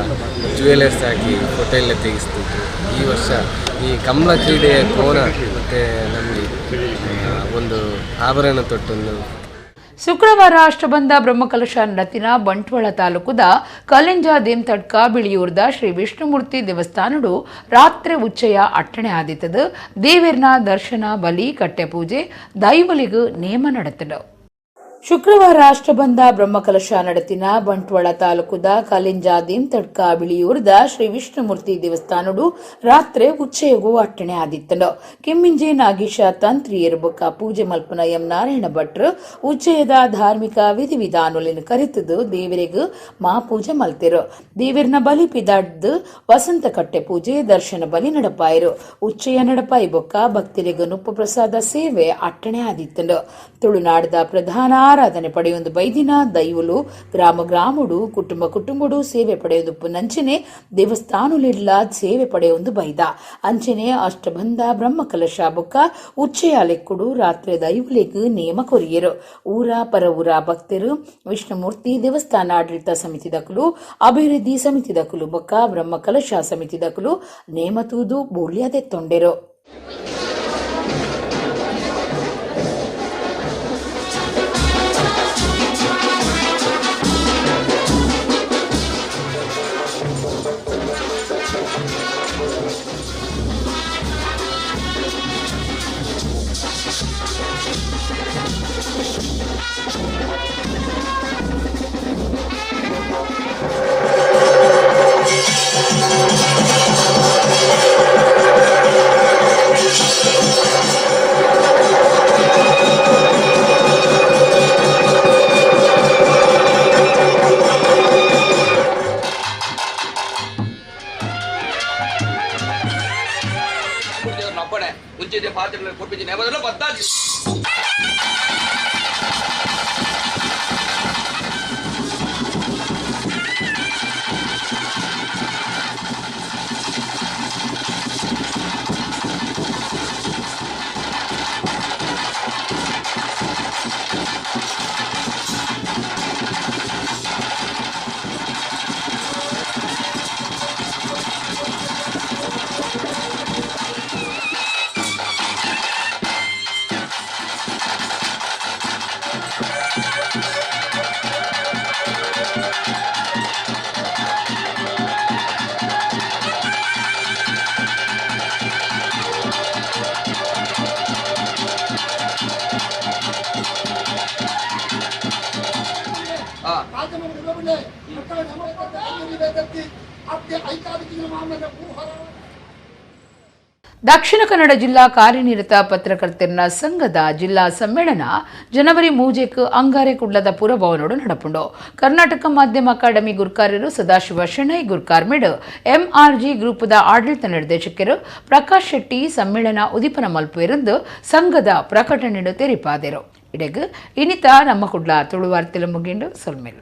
ಜ್ಯುವೆಲರ್ಸ್ ಹಾಕಿ ಫೋಟೋ ಎಲ್ಲ ತೆಗೆಸ್ತಿದ್ರು. ಈ ವರ್ಷ ಈ ಕಮಲ ಕ್ರೀಡೆಯ ಕೋನ ಮತ್ತು ನಮಗೆ ಒಂದು ಆಭರಣ ತೊಟ್ಟೊಂದು. ಶುಕ್ರವಾರ ಅಷ್ಟಬಂಧ ಬ್ರಹ್ಮಕಲಶ ನಡತಿನ ಬಂಟ್ವಾಳ ತಾಲೂಕುದ ಕಲೆಂಜ ದೇಮ್ತಡ್ಕ ಬಿಳಿಯೂರ್ದ ಶ್ರೀ ವಿಷ್ಣುಮೂರ್ತಿ ದೇವಸ್ಥಾನಡು ರಾತ್ರಿ ಉಚ್ಚಯ ಅಟ್ಟಣೆ ಆದಿತ್ತದು. ದೇವೇರ್ನ ದರ್ಶನ ಬಲಿ ಕಟ್ಟೆ ಪೂಜೆ ದೈವಲಿಗು ನೇಮ ನಡೆತಡು. ಶುಕ್ರವಾರ ಅಷ್ಟಬಂಧ ಬ್ರಹ್ಮಕಲಶ ನಡತಿನ ಬಂಟ್ವಾಳ ತಾಲೂಕುದ ಕಲೆಂಜ ದೇಮ್ತಡ್ಕ ಬಿಳಿಯೂರ್ದ ಶ್ರೀ ವಿಷ್ಣುಮೂರ್ತಿ ದೇವಸ್ಥಾನಡು ರಾತ್ರಿ ಉಚ್ಚಯಗೂ ಅಟ್ಟಣೆ ಆದಿತ್ತಂಡು. ಕೆಮ್ಮಿಂಜೆ ನಾಗೇಶ ತಂತ್ರಿಯರು ಬೊಕ್ಕ ಪೂಜೆ ಮಲ್ಪನ ಎಂ ನಾರಾಯಣ ಭಟ್ರು ಉಚ್ಚಯದ ಧಾರ್ಮಿಕ ವಿಧಿವಿಧಾನಗಳನ್ನು ಕರೆತದು ದೇವರಿಗೂ ಮಾ ಪೂಜೆ ಮಲ್ತಿರು. ದೇವರಿನ ಬಲಿ ಪಿದಾಡ್ದು ವಸಂತ ಕಟ್ಟೆ ಪೂಜೆ ದರ್ಶನ ಬಲಿ ನಡಪಾಯರು. ಉಚ್ಚಯ ನಡಪಾಯಿ ಬೊಕ್ಕ ಭಕ್ತರಿಗೂ ನುಪ್ಪು ಪ್ರಸಾದ ಸೇವೆ ಅಟ್ಟಣೆ ಆದಿತ್ತಂಡು. ತುಳುನಾಡದ ಪ್ರಧಾನ ಆರಾಧನೆ ಪಡೆಯೊಂದು ಬೈದಿನ ದೈವಲು ಗ್ರಾಮ ಗ್ರಾಮಡು ಕುಟುಂಬ ಕುಟುಂಬಡು ಸೇವೆ ಪಡೆಯೊಂದು ಪುನಂಚನೆ ದೇವಸ್ಥಾನಲಿಡ್ಲ ಸೇವೆ ಪಡೆಯೊಂದು ಬೈದ ಅಂಚನೆ ಅಷ್ಟಬಂಧ ಬ್ರಹ್ಮಕಲಶ ಬೊಕ್ಕ ಉಚ್ಚಯ ಲೆಕ್ಕುಡು ರಾತ್ರಿ ದೈವಲಿಗೂ ನೇಮ ಕೊರಿಯರು. ಊರ ಪರ ಊರ ಭಕ್ತರು ವಿಷ್ಣುಮೂರ್ತಿ ದೇವಸ್ಥಾನ ಆಡಳಿತ ಸಮಿತಿ ದಕಲು ಅಭಿವೃದ್ಧಿ ಸಮಿತಿ ದಕಲು ಬೊಕ್ಕ ಬ್ರಹ್ಮಕಲಶ ಸಮಿತಿ ದಕಲು ನೇಮ ತೂದು ಬೂಳ್ಯದೆ ತೊಂಡೆರು. ಮುಂಚೆ ಪಾತ್ರೆ ಕೊಟ್ಟಿದ್ದೀನಿ ಯಾವಾಗಲೂ ಬದ್ದಾಗಿ ದಕ್ಷಿಣ ಕನ್ನಡ ಜಿಲ್ಲಾ ಕಾರ್ಯನಿರತ ಪತ್ರಕರ್ತರ ಸಂಘದ ಜಿಲ್ಲಾ ಸಮ್ಮೇಳನ ಜನವರಿ 3 ಅಂಗಾರೆ ಕುಡ್ಲದ ಪುರಭವನೋಡು ನಡಪುಂಡು. ಕರ್ನಾಟಕ ಮಾಧ್ಯಮ ಅಕಾಡೆಮಿ ಗುರ್ಕಾರರು ಸದಾಶಿವ ಶೆಣೈ ಗುರ್ಕಾರ್ಮೆಡ್ ಎಂಆರ್ಜಿ ಗ್ರೂಪದ ಆಡಳಿತ ನಿರ್ದೇಶಕರು ಪ್ರಕಾಶ್ ಶೆಟ್ಟಿ ಸಮ್ಮೇಳನ ಉದಿಪನ ಮಲ್ಪು ಇருந்து ಸಂಘದ ಪ್ರಕಟಣೆಡು ತೆರಿಪಾದರು. ಇಡೆಗ್ ಇನಿತ ನಮ್ಮ ಕುಡ್ಲ ತುಳುವಾರ್ತೆಲು ಮುಗಿಂಡು ಸೊಲ್ಮೆಲು.